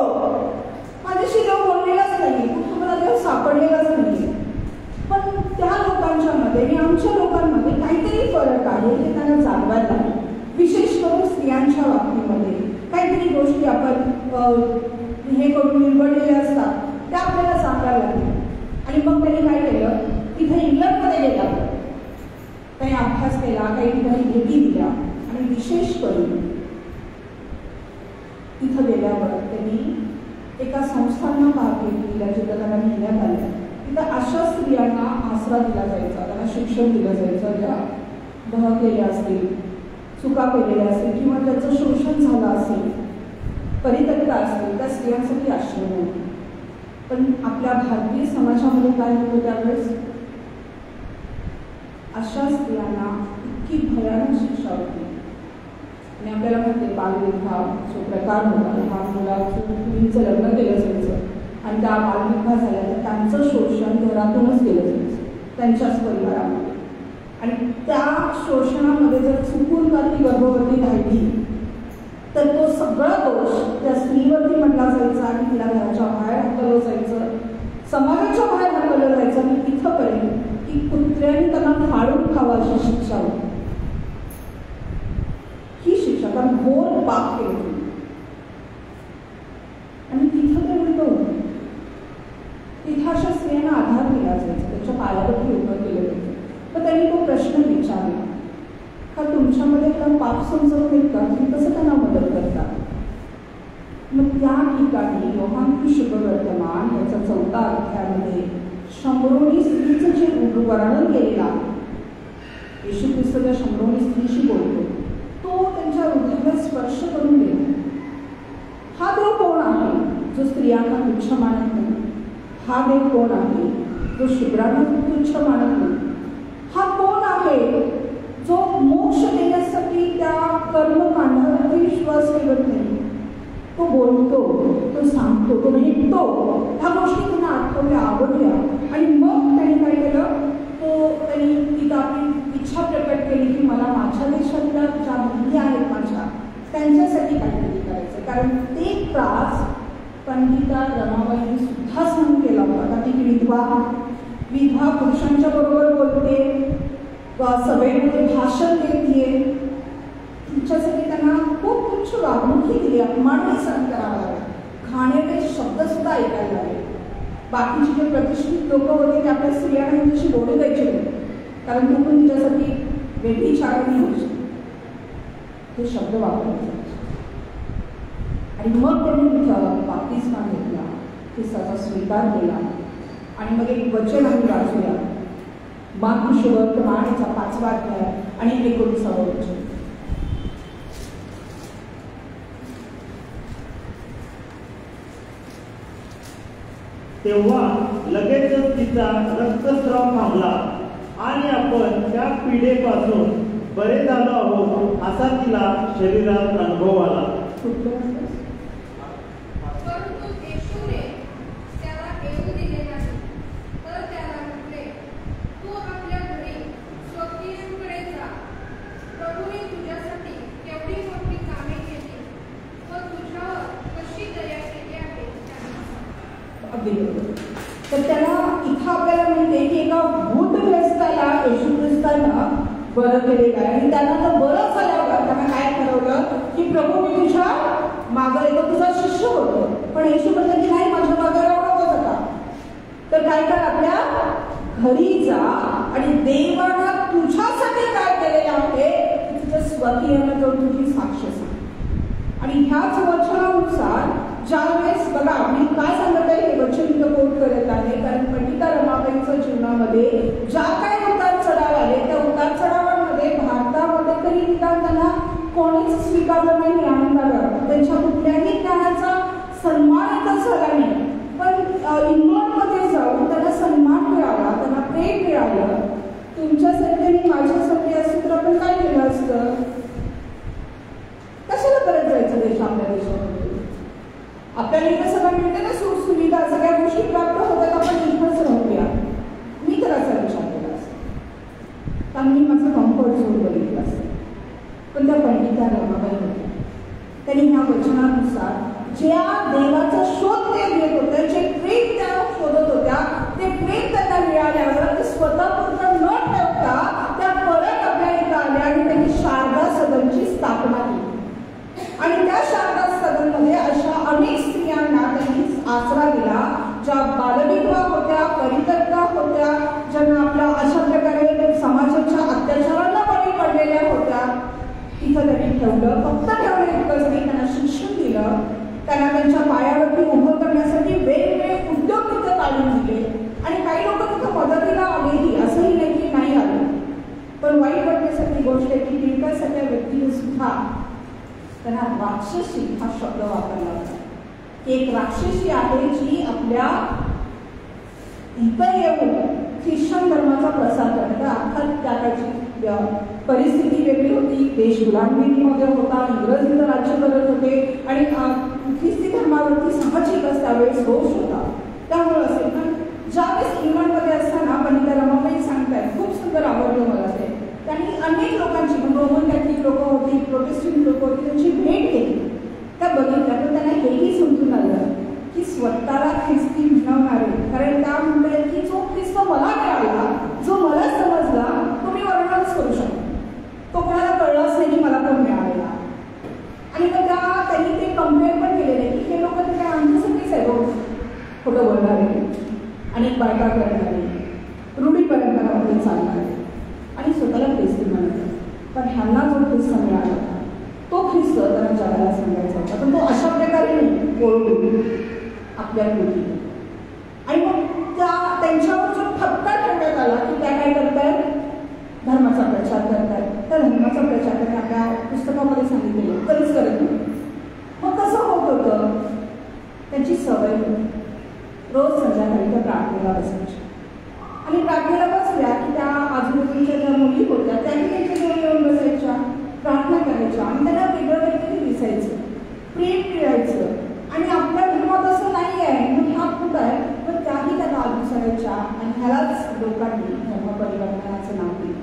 माझ्याशी देव बोललेलाच नाही, कुठं मला देव सापडलेलाच नाही. पण त्या लोकांच्या मध्ये आणि आमच्या लोकांमध्ये काहीतरी फरक आहे हे त्यांना जाणवायला लागलं. विशेष करून स्त्रियांच्या बाबतीमध्ये काहीतरी गोष्टी आपण हे करून निवडलेल्या असतात त्या आपल्याला सांगायला लागल्या. आणि मग त्यांनी काय केलं, तिथे इंग्लंडमध्ये गेला, त्यांनी अभ्यास केला, काही ठिकाणी भेटी दिल्या, आणि विशेष करून तिथं गेल्यावर त्यांनी एका संस्थांना भाग घेतलेल्या, जिथं त्यांना नेण्यात आल्या. तिथं अशा स्त्रियांना आसरा दिला जायचा, त्यांना शिक्षण दिलं जायचं, ज्या बहकलेल्या असतील, चुका केलेल्या असतील किंवा त्याचं शोषण झालं असेल, परित्यक्ता असतील, त्या स्त्रियांसाठी आश्रम होते. पण आपल्या भारतीय समाजामध्ये काय होतं त्यावेळेस, अशा स्त्रियांना इतकी भयानक शिक्षा होती. आणि आपल्याला माहिती बालविवाह जो प्रकार होता, लहान मुलाचं मुलींचं लग्न केलं जायचं आणि त्या बालविवाह झाल्या तर त्यांचं शोषण घरातूनच केलं जायचं, त्यांच्याच परिवारामध्ये. आणि त्या शोषणामध्ये जर चुकून का ती गर्भवती राहिली तर तो सगळा दोष त्या स्त्रीवरती म्हटला जायचा आणि तिला घराच्या बाहेर हकललं जायचं, समाजाच्या बाहेर हकललं चाललं जायचं मी तिथंपर्यंत की कुत्र्याने त्यांना फाडून खावा अशी शिक्षा होती. ही शिक्षा कारण घोर पाप केलं आणि तिथं ते उलट होतं. तिथं अशा स्त्रियांना आधार दिला जायचा, त्याच्या पायावरती उभं केलं जायचं. तर त्यांनी तो प्रश्न विचारला का तुमच्यामध्ये एखादा पाप समजवून येत का तुम्ही कसं त्यांना मदत करता. मग त्या ठिकाणी योहान शुभवर्तमान याचा 4 अध्यायामध्ये शंभरोनी स्त्रीचं जे वर्णन केलेलं आहे, येशू ख्रिस्त त्या शंभरोनी स्त्रीशी बोलतो, तो त्यांच्या हृदयाला स्पर्श करून देतो. हा देव कोण आहे जो स्त्रियांना तुच्छ मानत नाही. हा देव कोण आहे जो शुभ्रांना तुच्छ मानत नाही. हा कोण आहे जो मोक्ष देण्यासाठी त्या कर्मकांडावरती विश्वास ठेवत नाही. तो बोलतो, तो सांगतो, तो भेटतो. ह्या गोष्टी त्यांना आठवल्या, आवडल्या आणि मग त्यांनी काय केलं, त्यांनी तिथं आपली इच्छा प्रकट केली की मला माझ्या देशातल्या ज्या मुली आहेत माझ्या त्यांच्यासाठी काहीतरी करायचं. कारण ते त्रास पंडिता रमाबाईंनी सुद्धा सहन केला होता. आता ती विधवा पुरुषांच्या बरोबर बोलते, सभेमध्ये भाषण देते, तिच्यासाठी त्यांना खूप तुच्छ वागणूकही दिली, अपमानही सहन करावा लागला, घाणेरडे शब्द सुद्धा ऐकायला लागले. बाकीचे जे प्रतिष्ठित लोक होते ते आपल्या स्त्रियांना त्यांच्याशी बोलू द्यायचे होते, कारण तू पण तिच्यासाठी वेगळी चाळणी होती, हे शब्द वापरले. आणि मग त्यांनी तिथं बाप्तिस्मा घेतला, ख्रिस्ताचा स्वीकार केला. आणि मग एक वचन आम्ही वाचूया, मार्क शुभवर्तमान याचा 5वा अध्याय आणि 19वे वचन. तेव्हा लगेचच तिचा रक्तस्राव थांबला आणि आपण त्या पीडेपासून बरे झालो आहोत असा तिला शरीरात अनुभव आला. तर त्याला इथं आपल्याला मिळते की एका भूतग्रस्ताला येशू ख्रिस्तानं बरं केलेलं आहे. आणि त्यांना तर बरं झाल्यावर त्यांना काय ठरवलं की प्रभू मी तुझ्या मागं येतो, तुझा शिष्य होतो. पण येशू म्हणलं की नाही, माझ्या मागं नको जाता. तर काय कर, आपल्या घरी जा आणि देवानं तुझ्यासाठी काय केलेलं आहे तुझ्या स्वकीयानं जाऊन तुझी साक्ष सांग. आणि ह्याच वचनानुसार ज्यावेळेस बघा मी काय सांगत आहे हे वचन इथं कोट करत आहे, कारण पंडिता रमाबाईंच्या जीवनामध्ये ज्या काही उतार चढाव आले त्या उतार चढावांमध्ये भारतामध्ये तरी निदान त्यांना कोणीच स्वीकारलं नाही ज्ञानाला. त्यांच्या कुठल्याही ज्ञानाचा सन्मान इथं झाला नाही. पण इंग्लंडमध्ये जाऊन त्यांना सन्मान मिळाला, त्यांना प्रेम मिळालं. तुमच्यासाठी आणि माझ्यासाठी असं तर आपण काय केलं असतं. कशाला करत जायचं देश आपल्या देशामध्ये. आपल्याला इथं सगळं मिळते ना, सुखसुविधा सगळ्या गोष्टी प्राप्त होतात, आपण इथंच राहूया. मी तर असा विचार केला असतो, तर मी माझं कम्फर्ट झोन बघितलं असतं. पण त्या पंडिता रमाबाई होत्या, त्यांनी ह्या वचनानुसार ज्या देवाचा शोध ते घेत होते, जे प्रेम त्या शोधत होत्या, ते प्रेम त्यांना मिळाल्यावर ते स्वतःपुरतं न ठेवता त्या परत आपल्या इथं आल्या आणि त्यांनी शारदा सदनची स्थापना केली. आणि त्या शारदा सदनमध्ये अशा अनेक स्त्रियांना त्यांनी आसरा दिला, ज्या बालविधवा होत्या, परित्यक्ता होत्या, ज्यांना आपल्या अशा प्रकारे समाजाच्या अत्याचारांना बळी पडलेल्या होत्या. तिथं त्यांनी ठेवलं. फक्त ठेवलं इतकंच नाही, त्यांना शिक्षण दिलं, त्यांना त्यांच्या पायावरती उभं करण्यासाठी वेगवेगळे उद्योग तिथं काढून दिले. आणि काही लोक तिथं मदतीला आलेही, असंही नाही की नाही आले. पण वाईट वाटण्यासाठी गोष्ट आहे की तिरकासारख्या व्यक्तीने सुद्धा त्यांना राक्षसी हा शब्द वापरला होता. एक राक्षसी आहे जी आपल्या इथं येऊन ख्रिश्चन धर्माचा प्रसार करतात. अर्थात त्या काळची परिस्थिती वेगळी होती, देश गुलामगिरीमध्ये होता, इंग्रज इथं राज्य करत होते आणि ख्रिस्ती धर्मावरती साहजिकच त्यावेळेस दोष होता. त्यामुळे असेल. पण ज्यावेळेस इंग्लंडमध्ये असताना पंडिता रमाबाई सांगतायत, खूप सुंदर आवडलं मला ते. त्यांनी अनेक लोकांची, रोमन कॅथलिक लोक होती, प्रोटेस्टंट लोक होती, त्यांची भेट घेतली, त्या बघितल्या. पण त्यांना हेही समजून आलं की स्वतःला ख्रिस्ती म्हणणारे, कारण त्या म्हणतात की जो बायका करणारे, रूढी परंपरामध्ये चालणारे आणि स्वतःला ख्रिस्ती म्हणत. पण ह्यांना जो ख्रिस्त मिळाला तो ख्रिस्त त्यांना जगाला सांगायचा होता, पण तो अशा प्रकारे नाही ओळखून आपल्या कृती. आणि मग त्यांच्यावर जो ठपका ठेवण्यात आला की त्या काय करतायत, धर्माचा प्रचार करतायत. त्या धर्माचा प्रचार त्यांनी आपल्या पुस्तकामध्ये सांगितलेलं कधीच करत नाही. मग कसं होत होतं, त्यांची सवय होती रोज संध्याकाळी त्या प्रार्थनेला बसायच्या. आणि प्रार्थनेला बसल्या की त्या आजूबाजूच्या ज्या मुली होत्या त्यांनी त्यांच्याजवळ येऊन बसायच्या, प्रार्थना करायच्या. आणि त्यांना वेगळं काहीतरी दिसायचं, प्रेम मिळायचं. आणि आपल्या धर्मात असं नाही आहे, मग ह्या कुठं आहे, पण त्याही त्यांना अनुसरायच्या. आणि ह्यालाच लोकांनी धर्म परिवर्तनाचं नाव दिलं.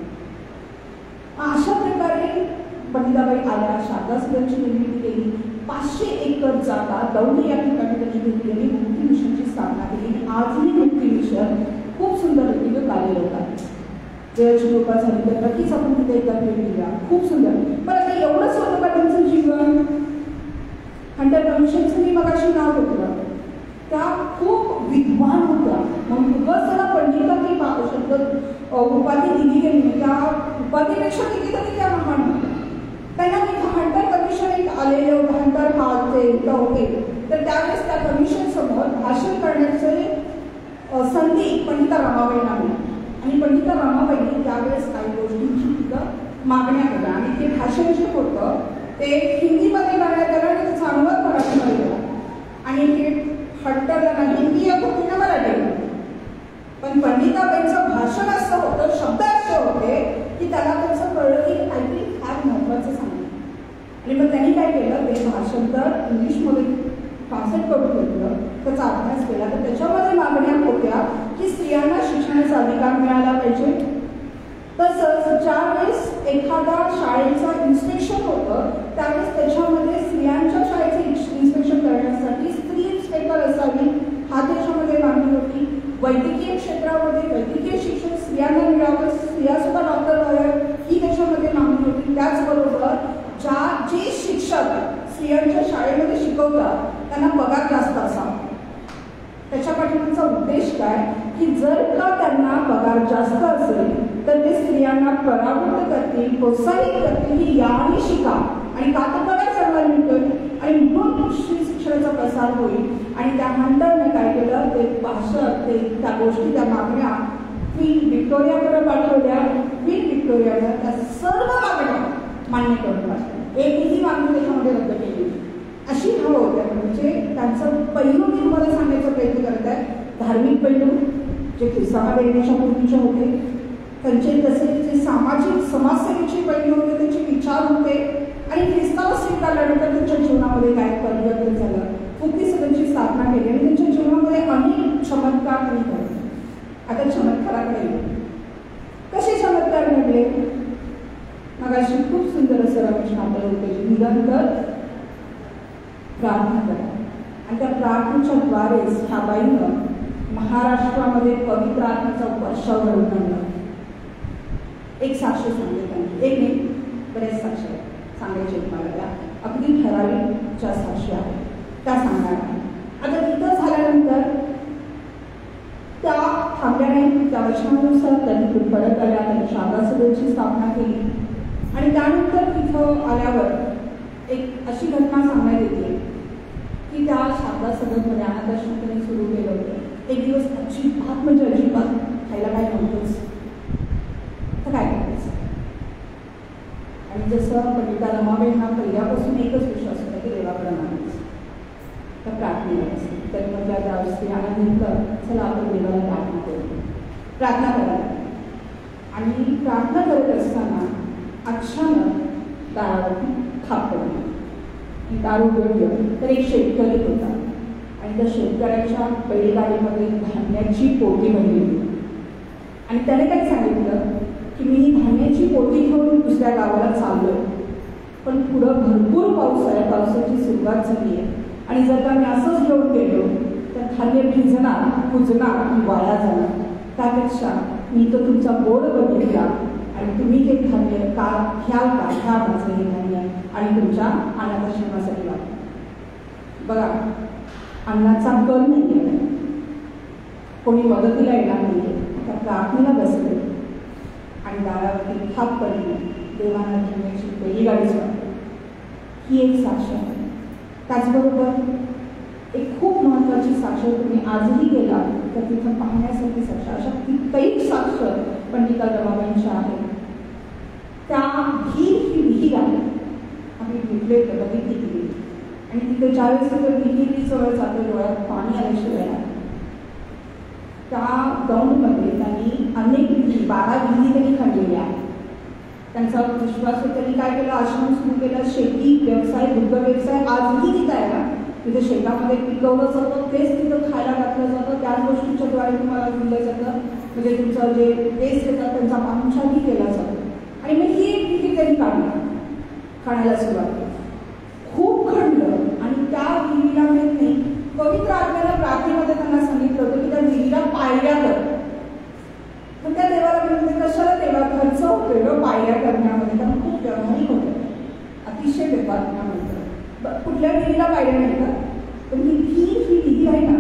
अशा प्रकारे पंडिताबाई आल्या, शारदा सदनची निर्मिती केली. 500 एकर जागा दौंड या ठिकाणी त्यांनी घेतलेली मुक्ती मिशनची स्थापना केली. आजही मुक्ती मिशन खूप सुंदर रीतीने कार्यरत आहे. जयाची कृपा झाली तर नक्कीच आपण तिथे एकदा भेट दिल्या, खूप सुंदर. पण आता एवढंच होतं का त्यांचं जीवन? हंटर कमिशनचं मी मगाशी नाव घेतलं, त्या खूप विद्वान होत्या. मग उगाच त्याला पंडिता की शब्द उपाधी दिली गेली, त्या उपाधीपेक्षा कितीतरी त्या महान होत्या. त्यांना हंटर कमिशन एक आलेले होतं, हंटर हा होते. तर त्यावेळेस त्या कमिशन समोर भाषण करण्याचे संधी पंडिता रमाबाईंना मिळाली. आणि पंडिता रमाबाईंनी त्यावेळेस काही गोष्टींची तिथं मागण्या केल्या. आणि ते भाषण जे होतं ते हिंदीमध्ये करण्यात आलं आणि त्याचा अनुवाद मराठीमध्ये केला. आणि ते हट्टरला हिंदी येत होती ना मराठी, पण पंडिताबाईंचं भाषण असं होतं, शब्द असे होते की त्याला त्याचं कळलं की काहीतरी फार महत्त्वाचं सांगितलं. आणि मग त्यांनी काय केलं, ते भाषण तर इंग्लिशमध्ये ट्रान्सलेट करून घेतलं, त्याचा अभ्यास केला. तर त्याच्यामध्ये मागण्या होत्या की स्त्रियांना शिक्षणाचा अधिकार मिळाला पाहिजे. तसंच ज्यावेळेस एखादा शाळेचं इन्स्पेक्शन होतं त्यावेळेस त्याच्यामध्ये स्त्रियांच्या शाळेचं इन्स्पेक्शन करण्यासाठी स्त्री इन्स्पेक्टर असावी, हा त्याच्यामध्ये मागणी होती. वैद्यकीय क्षेत्रामध्ये वैद्यकीय शिक्षण स्त्रियांना मिळावं, स्त्रियासुद्धा डॉक्टर व्हाव्या, ही त्याच्यामध्ये मागणी होती. त्याचबरोबर जे शिक्षक स्त्रियांच्या शाळेमध्ये शिकवतात त्यांना पगार जास्त असावा. त्याच्या पाठीमागचा उद्देश काय की जर का त्यांना पगार जास्त असेल तर ते स्त्रियांना परावृत्त करतील, प्रोत्साहित करतील की या आणि शिका. आणि का तर पगार चांगला मिळतोय आणि म्हणून स्त्री शिक्षणाचा प्रसार होईल. आणि त्या हंटरने काय केलं, ते भाषण त्या गोष्टी त्या मागण्या क्वीन व्हिक्टोरियाकडे पाठवल्या. क्वीन व्हिक्टोरियानं त्या सर्व मागण्या मान्य करून पाठवल्या. एकही मागणी त्याच्यामध्ये रद्द केली. अशी भाव होत्या. म्हणजे त्यांचं पैलू मी तुम्हाला सांगायचा प्रयत्न करत आहे, धार्मिक पैलू जे ख्रिस्तामध्ये येण्याच्या पूर्वीचे होते, त्यांचे तसे जे सामाजिक समाजसेवेचे पैलू होते, त्यांचे विचार होते. आणि ख्रिस्ताला स्वीकारल्यानंतर त्यांच्या जीवनामध्ये काय परिवर्तन झालं, मुक्ती सदनची स्थापना केली आणि त्यांच्या जीवनामध्ये अनेक चमत्कार घडले. आता चमत्काराकडे कसे चमत्कार घडले, मगाशी खूप सुंदर असं रमेश नाटक होते, निरंतर प्रार्थना करा. आणि त्या प्रार्थनेच्या द्वारेच ह्या बाईनं महाराष्ट्रामध्ये पवित्र आत्म्याचा वर्षाव घडवून आणला. एक साक्ष सांगते त्यांनी, एक नाही बरेच साक्ष सांगायचे मला, त्या अगदी ठराविक ज्या साक्षी आहेत त्या सांगणार आहे. आता तिथं झाल्यानंतर त्या थांबल्या नाही, त्या वचनानुसार त्यांनी परत आल्या, त्यांनी शारदा सदनची स्थापना केली. आणि त्यानंतर तिथं आल्यावर एक अशी घटना सांगण्यात येते की त्या शारदा सदनमध्ये अनाथाश्रम त्यांनी सुरू केलं होतं. एक दिवस अजिबात म्हणजे अजिबात खायला काय नव्हतंच, तर काय करायचं. आणि जसं पंडिता रमाबाईंना पहिल्यापासून एकच विश्वास होता की देवाकडे मागायचं, तर प्रार्थनेला बसली. तरी म्हटलं त्या स्त्रियांना घेतलं, चला आपण देवाला प्रार्थना करू. प्रार्थना करायला आणि प्रार्थना करत असताना अचानक दारावरती खाप पडली. दार उघडलं तर एक शेतकरी होता आणि त्या शेतकऱ्याच्या बैलगाडीमध्ये धान्याची पोती भरली. आणि त्याने काय सांगितलं की मी धान्याची पोती घेऊन दुसऱ्या गावाला चाललोय, पण पुढं भरपूर पाऊस आहे, पावसाची सुरुवात झाली आहे. आणि जर का मी असंच घेऊन गेलो तर धान्य भिजणार, कुजणार की वाया जाणार. त्यापेक्षा मी तो तुमचा बोर्ड बघितला आणि तुम्ही हे धान्य का घ्याल का, घ्या माझं हे धान्य आणि तुमच्या अनाथाश्रमासाठी वापरा. बघा, अन्नाचा कल नाही आहे, कोणी मदतीला येणार नाही, त्या प्रार्थनेला बसले आणि दारावरती थाप पडली, देवांना घेण्याची पहिली गाडीच वाटली. ही एक साक्ष आहे. त्याचबरोबर एक खूप महत्त्वाची साक्ष तुम्ही आजही गेला तर तिथं पाहण्यासाठी साक्ष, अशा कित्येक साक्ष पंडिता रमाबाईंच्या आहेत. त्या ही विहीर आहे, आम्ही भेटले तर बघितली ती आणि तिथे ज्यावेळेस तिथं विहिरीजवळ जातो डोळ्यात पाणी आल्याशिवाय त्या दौंडमध्ये त्यांनी अनेक विहिरी 12 विहिरी त्यांनी खणलेल्या आहेत. त्यांचा विश्वास होता. त्यांनी काय केलं, आश्रम सुरू केला, शेती व्यवसाय, दुग्ध व्यवसाय आजही तिथं आहे ना. तिथे शेतामध्ये पिकवलं जातं, तेच तिथं खायला घातलं जातं, त्याच गोष्टींच्या द्वारे तुम्हाला दिलं जातं. म्हणजे तुमचं जे टेस्ट येतात त्यांचा पाहुणचारही केला जातो. आणि मग ही एक विहीर त्यांनी खाण्याला सुरुवात केली. खूप खणलं आणि त्या विहिरीला माहीत नाही, पवित्र आत्म्यानं प्रार्थनेमध्ये त्यांना सांगितलं होतं की त्या विहिरीला पायऱ्या कर. पण त्या देवाला म्हणते कशाला देवा खर्च होतोय ग पायऱ्या करण्यामध्ये, कारण खूप व्यावहारिक होतं, अतिशय देवात्म्या म्हणतात. कुठल्या विहिरीला पायऱ्या नाही का, पण ही विहीर आहे ना,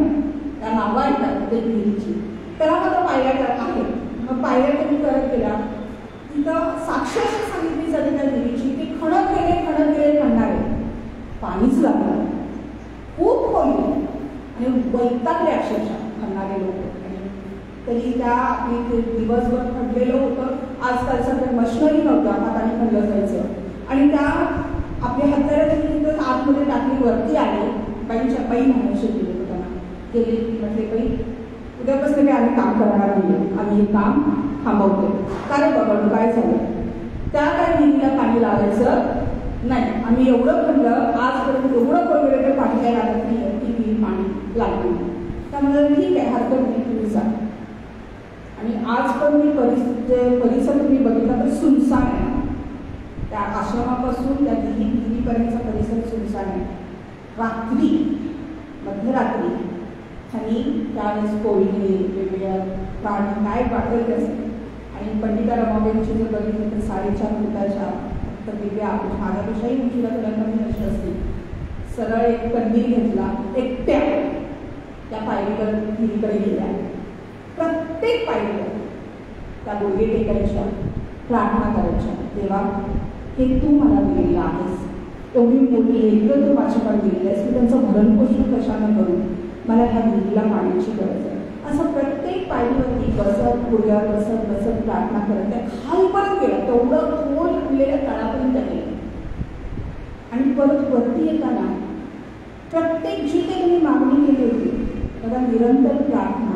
त्या नावं येतात त्या विहिरीची, त्याला मात्र पायऱ्या आहेत. मग पायऱ्या त्यांनी करत गेला. तिथं साक्ष अशी सांगितली जाते त्या विहिरीची की खणत गेले खणणारे पाणीच लागलं, खूप खोली आणि वैतागले अक्षरशः खणणारे लोक. तरी त्या दिवसभर खणलेलं होतं. आजकाल सगळं मशिनरी नव्हतं, हाताने खणलं जायचं. आणि त्या आपल्या हत्यारा तिथं आतमध्ये टाकली, वरती आले. बाईंच्या बाई म्हणायचे केले होतं त्यांना, गेले म्हटले बाई उद्यापासून काही आम्ही काम करणार नाही, आम्ही हे काम थांबवतो. काय बघा काय झालं, त्या काय विहिरीला पाणी लावायचं नाही, आम्ही एवढं खणलं आजपर्यंत, एवढं खोलवेळ तर पाणी काय लागत नाही, ती विहीर पाणी लागली. त्यामुळे ठीक आहे, हरकत नाही, तुम्ही जा. आणि आज पण मी परिसर तुम्ही बघितला तर सुनसान आहे. त्या आश्रमापासून त्या विहिरीपर्यंतचा परिसर सुनसान आहे. रात्री मध्यरात्री आणि त्यावेळेस कोळी वेगवेगळ्या प्राणी काय वाटेल त्याचे. आणि पंडिता रमाबाईंची जर बघितलं तर 4.5 फुटाच्या तर वेगळ्या माझ्यापेक्षाही उंचीला तुला कमी नशी असते. सरळ एक कंदील घेतला, एकट्या त्या पायरीवर विहिरीकडे गेल्या. प्रत्येक पायरीवर त्या डोळे टेकायच्या, प्रार्थना करायच्या, देवा हे तू मला दिलेलं आहेस, एवढी मोठी लेकरं तू माझ्याकडे दिलेली आहेस, मी त्यांचं भरणपोषण कशानं करू, मला ह्या विहिरीला पाण्याची गरज आहे. असं प्रत्येक पायरीवरती बसत पुढ्या बसत प्रार्थना करत त्या खालपर्यंत गेलं, तेवढं खोल खुललेल्या तळापर्यंत गेलं. आणि परत वरती येताना प्रत्येक जी काही त्यांनी मागणी केली होती बघा, निरंतर प्रार्थना,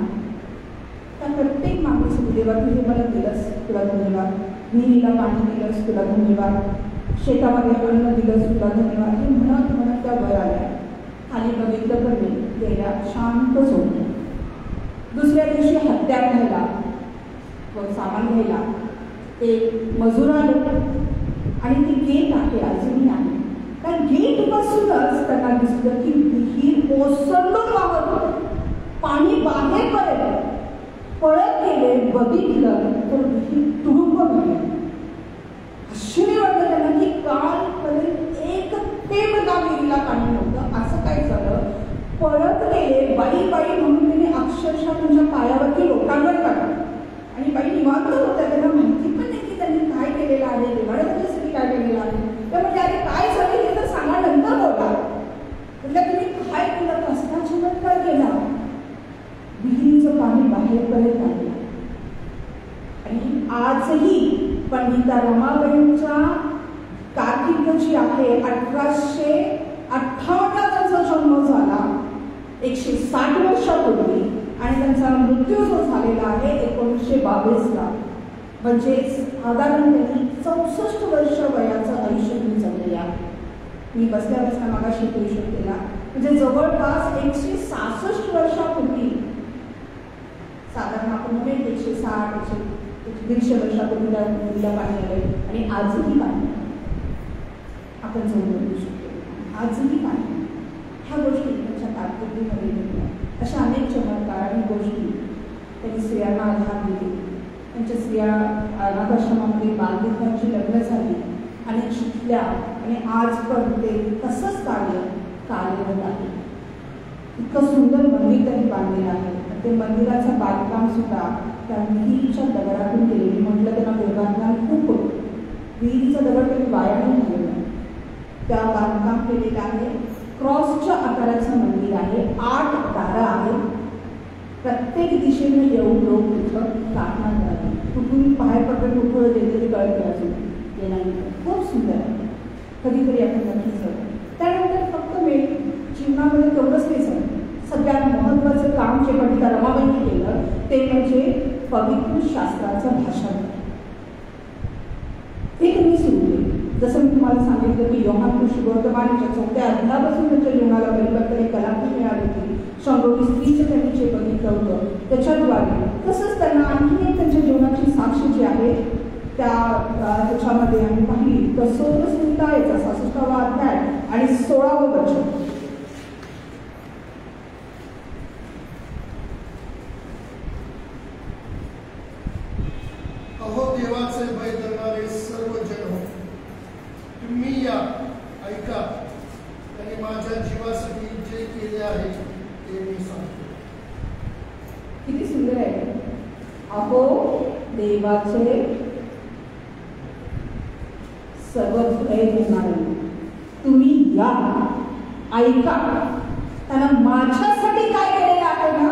त्या प्रत्येक मागणीसाठी देवा तुझे मला दिलंस तुला धन्यवाद, विहिरीला पाणी दिलंस तुला धन्यवाद, शेतामध्ये अन्न दिलंस तुला धन्यवाद, हे म्हणत त्या वर आल्या. खाली बघितलं तर मी गेल्या शांतच होते. दुसऱ्या दिवशी हत्या घ्यायला सामान घ्यायला ते मजूर आले आणि ती गेट आहे अजूनही आहे. त्या गेटपासूनच त्यांना दिसलं की विहीर ओसरलून वाहत होतं, पाणी बाहेर पळत गेले. बघितलं तर विहीर तुडुंब गेले. आश्चर्य वाटलं त्यांना की कालपर्यंत एक थेंब त्या विहिरीला पाणी नव्हतं, असं काय झालं. पळत गेले. बाई म्हणून त्यांनी अक्षरशः तुमच्या पायावरती लोटांगण काढलं. आणि बाई निवांत होत्या, त्यांना माहिती पण नाही की त्यांनी काय केलेलं आहे, देवाने त्यांच्यासाठी काय केलेलं आहे. त्यामुळे अरे काय झालं हे तर सांगा, नंतर बोला. म्हटलं तुम्ही काय केलं, कसला चमत्कार केला. विहिरीचं पाणी बाहेरपर्यंत आलं. आणि आजही पंडिता रमाबाईंच्या कारकीर्द जी आहे 1858 त्यांचा जन्म झाला, 160 वर्षापूर्वी, आणि त्यांचा मृत्यू जो झालेला आहे 1922ला, म्हणजे साधारण त्यांनी 64 वर्ष वयाचं आयुष्य तुम्ही जगलेलं आहे. मी बसल्या मागाशी हिशोब केला, म्हणजे जवळपास 166 वर्षापूर्वी, साधारण आपण म्हणून 160-150 वर्षापूर्वी त्या मुलीला पाणी आले आणि आजही पाणी आपण जवळ बघू शकतो. आजही पाणी ह्या गोष्टी त्यांच्या कारकिर्दीमध्ये घेतल्या. अशा अनेक चमत्कार आणि गोष्टी त्यांनी स्त्रियांना आधार दिले. त्यांच्या स्त्रिया अनाथाश्रमामध्ये बालविधवांची लग्न झाली आणि शिकल्या आणि आज पण ते तसंच कार्यरत आहे. इतकं सुंदर मंदिर त्यांनी बांधलेलं आहे. ते मंदिराचं बांधकाम सुद्धा त्या विहिरीच्या दगडातून केलेली. म्हटलं त्यांना देवबांधकाम खूप होतं. विहिरीचा दगड कधी वाया नाही झालेला. त्या बांधकाम केलेलं आहे. क्रॉसच्या आकाराचं मंदिर आहे. 8 दारं आहेत. प्रत्येक दिशेने येऊन लोक तिथं प्रार्थना करतात. कुठून बाहेर पडत कुठं देते ते कळत अजून येणार. खूप सुंदर आहे. कधीतरी आपण नक्कीच जाऊ. त्यानंतर फक्त जीवनामध्ये तेवढंच नाही झालं. सगळ्यात महत्त्वाचं काम जे पंडिता रमाबाईंनी केलं ते म्हणजे पवित्र शास्त्राचं भाषण. ते तुम्ही सुरू केलं. जसं मी तुम्हाला सांगितलं की योहान शुभवर्तमानाच्या 4थ्या अध्यायापासून त्यांच्या जीवनाला परिवर्तन कलाकी मिळाली होती. शंभवी स्त्रीचं त्यांनी जे बघितलं होतं त्याच्याद्वारे. तसंच त्यांना आणखी एक त्यांच्या जीवनाची साक्ष जी आहे त्याच्यामध्ये आम्ही पाहिली तर सोत्रसंहिताचा 66वा अध्याय आणि 16वं वचन. अहो देवाचे भय धरणारे सर्व जन हो, तुम्ही या ऐका. त्याने माझ्या जीवासाठी जे केले आहे ते मी सांगतो. किती सुंदर आहे. अहो देवाचे सर्व भय धरणारे तुम्ही या ऐका. त्यांना माझ्यासाठी काय केलेलं आहे ना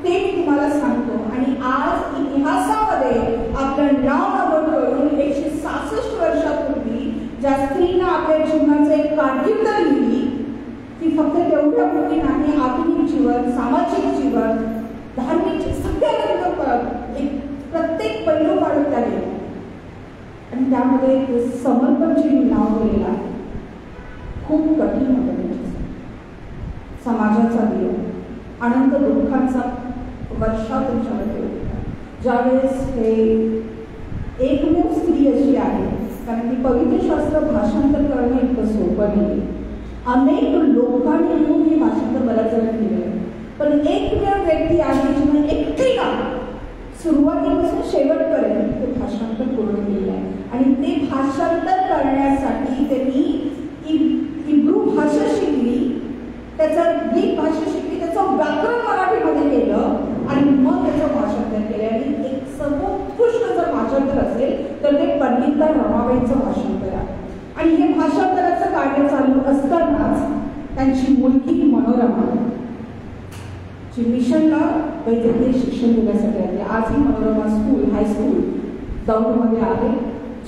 ते मी तुम्हाला सांगतो. आणि आज इतिहासामध्ये आपलं नाव नोंद करून 166 वर्षापूर्वी ज्या स्त्रीनं आपल्या जीवनाचं एक कारकीर्द लिहिली ती फक्त तेवढ्या पुरती नाही. आधुनिक जीवन, सामाजिक जीवन, धार्मिक सगळ्या एक प्रत्येक पैलू काढून त्याने आणि त्यामध्ये समर्पण जे नाव दिलेलं आहे खूप कठीण होतं. त्यांच्यासाठी समाजाचा दिव अनंत दुःखांचा वर्षा त्यांच्यामध्ये होता. ज्यावेळेस हे एकमेव स्त्री अशी आहे कारण की पवित्र शास्त्र भाषांतर करणं इतकं सोपं नाही. अनेक लोकांनी मिळून हे भाषांतर बऱ्याच जणांनी केलं आहे. पण एकमेव व्यक्ती आहे जिने एकटीला सुरुवातीपासून शेवटपर्यंत ते भाषांतर पूर्ण केलं आहे. आणि ते भाषांतर करण्यासाठी त्यांनी इब्रू भाषा शिकली, त्याचं ग्रीक भाषा शिकली, त्याचं व्याकरण मराठीमध्ये केलं आणि मग त्याचं भाषांतर केलं. आणि एक सर्वोत्कृष्ट जर भाषांतर असेल तर ते पंडिता रमाबाईंचं भाषांतर आहे. आणि हे भाषांतराचं कार्य चालू असतानाच त्यांची मुलगी मनोरमा जी मिशनला वैद्यकीय शिक्षण देण्यासाठी आली. आजही मनोरमा स्कूल हायस्कूल दौंडमध्ये आहे.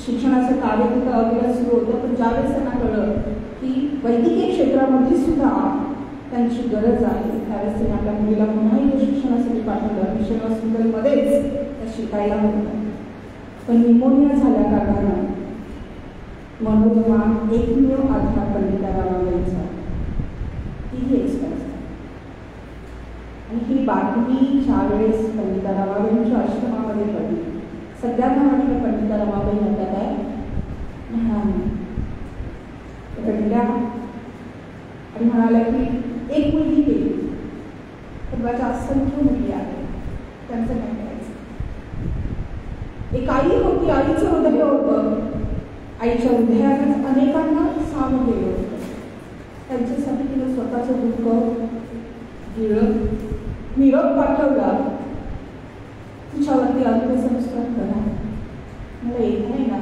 शिक्षणाचं कार्य तिथं अगोदर सुरू होतं. पण ज्यावेळेस त्यांना कळलं की वैद्यकीय क्षेत्रामध्ये सुद्धा त्यांची गरज आहे त्यावेळेस त्यांनी आपल्या मुलीला पुन्हा एकदा शिक्षणासाठी पाठवलं. मिशन हॉस्पिटलमध्येच त्या शिकायला होतं. पण निमोनिया झाल्या कारणानं मनोरमा एकमेव आधार पंडिता रमाबाईंचा तीही एक्सपेन्स. आणि ही बातमी ज्यावेळेस पंडिता रमाबाईंच्या आश्रमामध्ये पडली सगळ्यांना वाटलं पंडिता रमाबाई आता काय म्हणाली घडल्या आणि म्हणाल्या की एक मुलगी गेली तर माझ्या असंख्य मुली आहेत त्यांचं काय करायचं. एक आई होती, आईचं हृदय होतं. आईच्या हृदयातच अनेकांना साम गेलं होतं. त्यांच्यासाठी तिने स्वतःचं दुःख गिळत निरोप पाठवला. तिच्यावरती अंत्यसंस्कार करा. मला येत नाही ना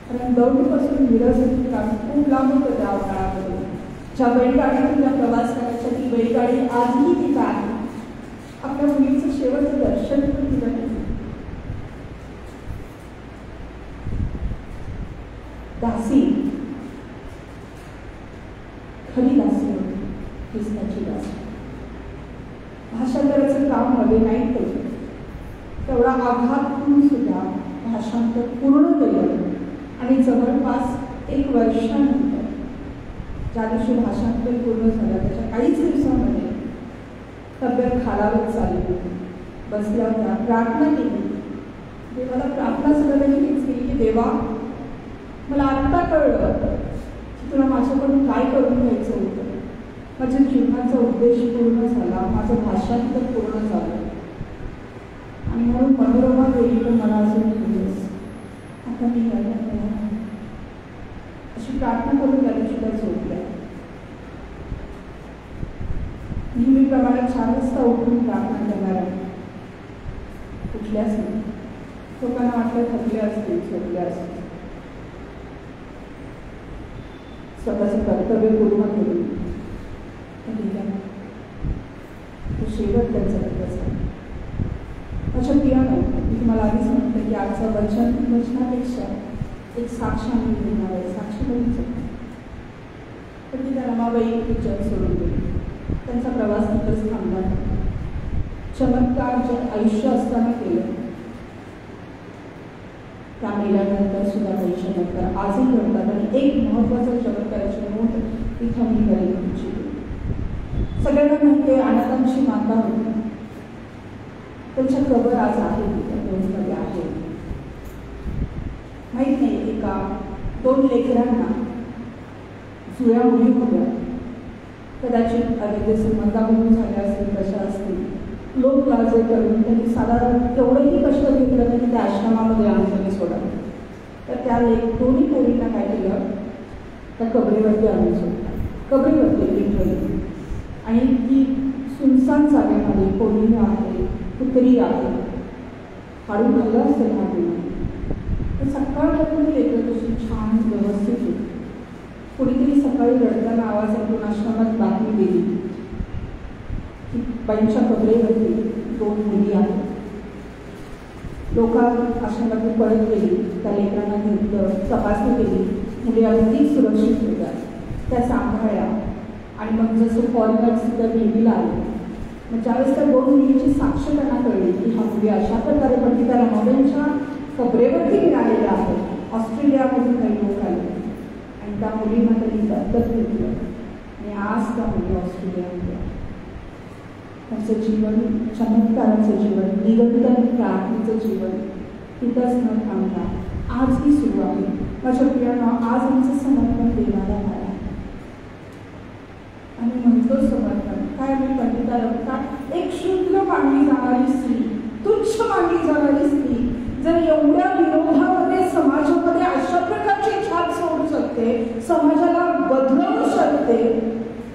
कारण दौंडपासून मिरजसाठी काम खूप लांब होतं त्या काळामध्ये. ज्या बैलगाडीतून त्या प्रवास करायच्या ती बैलगाडी आजही तिथं आहे. आपल्या मुलीचं शेवटचं दर्शन पण तिथं नाही. दासी खरी दासी होती. कृष्णाची दासी. भाषांतराचं काम मध्ये नाही केलं. तेवढा आघात करून सुद्धा भाषांतर पूर्ण केलं. आणि जवळपास 1 वर्षानंतर ज्या दिवशी भाषांतर पूर्ण झालं त्याच्या काहीच दिवसामध्ये तब्येत खालावत चालली. बसल्या होत्या, प्रार्थना केली. देवाला प्रार्थना सुद्धा हीच केली की देवा मला आत्ता कळलं की तुला माझ्याकडून काय करून घ्यायचं होतं. माझ्या जीवनाचा उद्देश पूर्ण झाला, माझं भाषांतर पूर्ण झालं आणि म्हणून मनोरमा गेली पण मला अजून दिवस आता मी अशी प्रार्थना करून त्या दिवशी त्या झोपल्या. नेहमीप्रमाणे 4 वाजता उठून प्रार्थना करणाऱ्या कुठल्याच नाही. लोकांना वाटलं थकले असतील, झोपले असतील. स्वतःचं कर्तव्य पूर्ण केलं. तो शेवट त्यांचा दिवस आहे. माझ्या प्रियानं मी तुम्हाला आधीच म्हटलं की आजचं वचनापेक्षा एक साक्ष आम्ही घेणार आहे. साक्ष बघितलं पण ती त्या रमाबाई एक जग सोडून गेली. त्यांचा प्रवास तिथंच थांबला. चमत्कार जे आयुष्य असताना केलं त्या मेल्यानंतर सुद्धा काही चमत्कार आजही घडतात. आणि एक महत्त्वाचा चमत्काराची नोंद इथं मी करेन तुमची. सगळ्यांना माहिती आहे अनाथांची माता होती. त्यांच्या कबर आज आहे मध्ये आहे. माहीत नाही एका 2 लेकरांना जुळ्या मुली होत्या. कदाचित अवैध संबंधामधून झाल्या असतील, कशा असतील. लोक लाजे करून त्यांनी साधारण एवढंही कष्ट घेतलं नाही की त्या आश्रमामध्ये आणून सोडा. तर त्या दोन्ही पोरींना काय केलं, त्या कबरेवरती आणून सोडतात. कबरेवरती लिटरली. आणि ती सुनसान जागेमध्ये कोणी आहे, कुत्री आहे, काढून घाललं असेल मातीमध्ये. तर सकाळपासून लेकरं तशी छान व्यवस्थित होती. कुणीतरी सकाळी रडताना आवाज ऐकून आश्रमात बातमी दिली की बाईंच्या कबरेवरती 2 मुली आहेत. लोक आश्रमातून पळत गेली. त्या लेकरांना घेतलं, तपासणी केली. मुली अगदी सुरक्षित होत्या. त्या सांभाळल्या. आणि मग जसं फॉरेनर्स त्या बेबीला आले, मग ज्यावेळेस त्या 2 मुलींची साक्ष त्यांना कळली की हा मुली अशा प्रकारे पंडिता रमाबाईंच्या कबरेवरती मिळालेल्या आहेत. ऑस्ट्रेलियामधून काही लोक आले आणि त्या मुलींना त्यांनी दत्तक घेतलं. आणि आज त्या मुली ऑस्ट्रेलियामध्ये त्यांचं जीवन, चमत्काराचं जीवन, निरंतर प्रार्थनेचं जीवन तिथंच न थांबता आजही सुरू आहे. माझ्या प्रियांना आज आमचं समर्पण देणारा आहे. आणि म्हणतो समर्पण काय मी पंडिता रमतात एक शुद्ध मानली जाणारी स्त्री, तुच्छ मानली जाणारी स्त्री जर एवढ्या विरोधामध्ये समाजामध्ये अशा प्रकारची छाप सोडू शकते, समाजाला बदलवू शकते,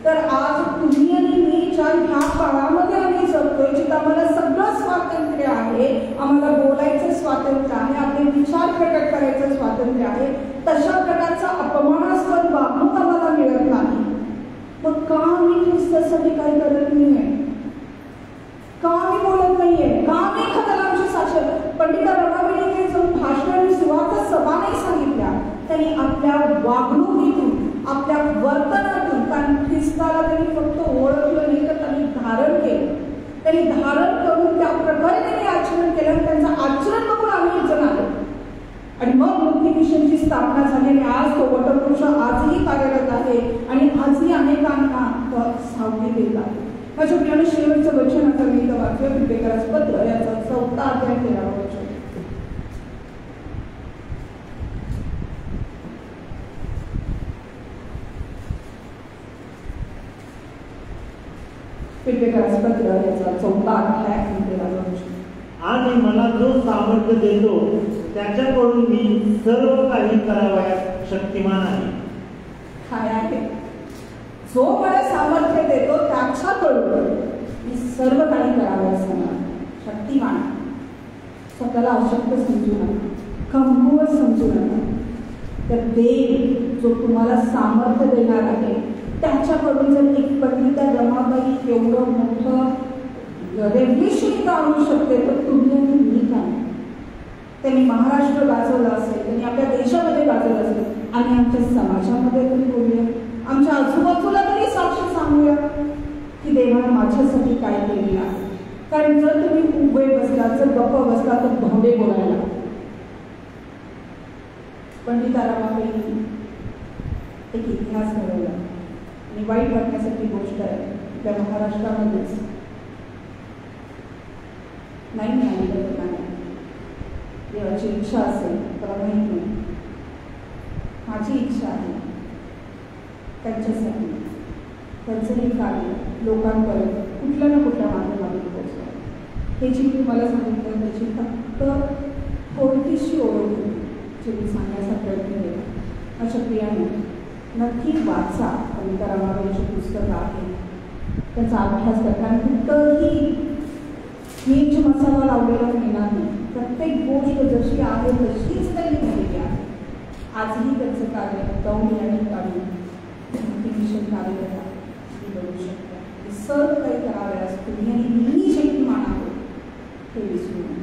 तर आज तुम्ही आणि मी ज्या ह्या काळामध्ये आम्ही जगतोय, जिथं आम्हाला सगळं स्वातंत्र्य आहे, आम्हाला बोलायचं स्वातंत्र्य आहे, आपले विचार प्रकट करायचं स्वातंत्र्य आहे, तशा प्रकारचा अपमानास्पद वागणूक आम्हाला मिळत नाही. मग का मी ख्रिस्तासाठी काही करत नाहीये? का मी बोलत नाहीये? का मी एखाद्याला आमची साक्ष? पंडिता रमाबाईंनी काही जाऊन भाषणाने सुरुवातच सभा नाही सांगितल्या. त्यांनी आपल्या वागणुकीतून, आपल्या वर्तनातून, कारण ख्रिस्ताला त्यांनी फक्त ओळखलं नाही तर त्यांनी धारण केलं. त्यांनी धारण करून त्या प्रकारे त्यांनी आचरण केलं आणि त्यांचं आचरण बघून आम्ही जण आलो. आणि मग मुक्ती मिशनची स्थापना झाली आणि आज तो वटवृक्ष आजही कार्यरत आहे आणि आजही अनेकांना सावली देत आहे. माझ्या प्रियाने शेवटचं वचन आता मी इथं वाचूया. पिंपेकराचं पत्र याचा 4था अध्याय 13वं वचन. पिंपेकराचं पत्र याचा 4था अध्याय 13वं वचन. आणि मला जो सामर्थ्य देतो त्याच्याकडून मी सर्व काही करावयास शक्तिमान आहे. काय आहे? जो मला सामर्थ्य देतो त्याच्याकडून मी सर्व काही करावयास शक्तिमान. स्वतःला अशक्य समजू नका, कमकुवत समजू नका. तर देव जो तुम्हाला सामर्थ्य देणार आहे त्याच्याकडून जर एक पंडिता रमाबाई एवढं मोठं रेव्होल्युशन आणू शकते तर तुम्ही आणि मी काय? त्यांनी महाराष्ट्र गाजवलं असेल, त्यांनी आपल्या देशामध्ये गाजवलं असेल, आणि आमच्या समाजामध्ये तरी बोलूया, आमच्या आजूबाजूला तरी साक्ष सांगूया की देवाने माझ्यासाठी काय केलेलं आहे. कारण जर तुम्ही उभे बसला, जर गप्प बसला तर भवडे बोलायला. पंडिता रमाबाईंनी एक इतिहास घडवला आणि वाईट वाटण्यासाठी गोष्ट आहे त्या महाराष्ट्रामध्येच नाही मिळाली तर काय. देवाची इच्छा असेल तर माहीत नाही. माझी इच्छा आहे त्यांच्यासाठी त्यांचंही कार्य लोकांपर्यंत कुठल्या ना कुठल्या माध्यमातून पोहोचलं. हे जी मी तुम्हाला सांगितलं त्याची फक्त थोडीशी ओळख होती जी मी सांगण्याचा प्रयत्न केला. माझ्या प्रियाने नक्की वाचा. पंडिता रमाबाईंची पुस्तकं आहेत त्याचा अभ्यास करतात. आणि कुठंही मिरची मसाला लावलेला नाही. प्रत्येक गोष्ट जशी आहे तशीच त्यांनी केलेली आहे. आजही त्यांचं कार्य दौड या ठिकाणी मिशन कार्यकर्ता बघू शकतात. सर्व काही करावयास तुम्ही आणि नेहमी शक्तिमान आहोत हे विसरू नका.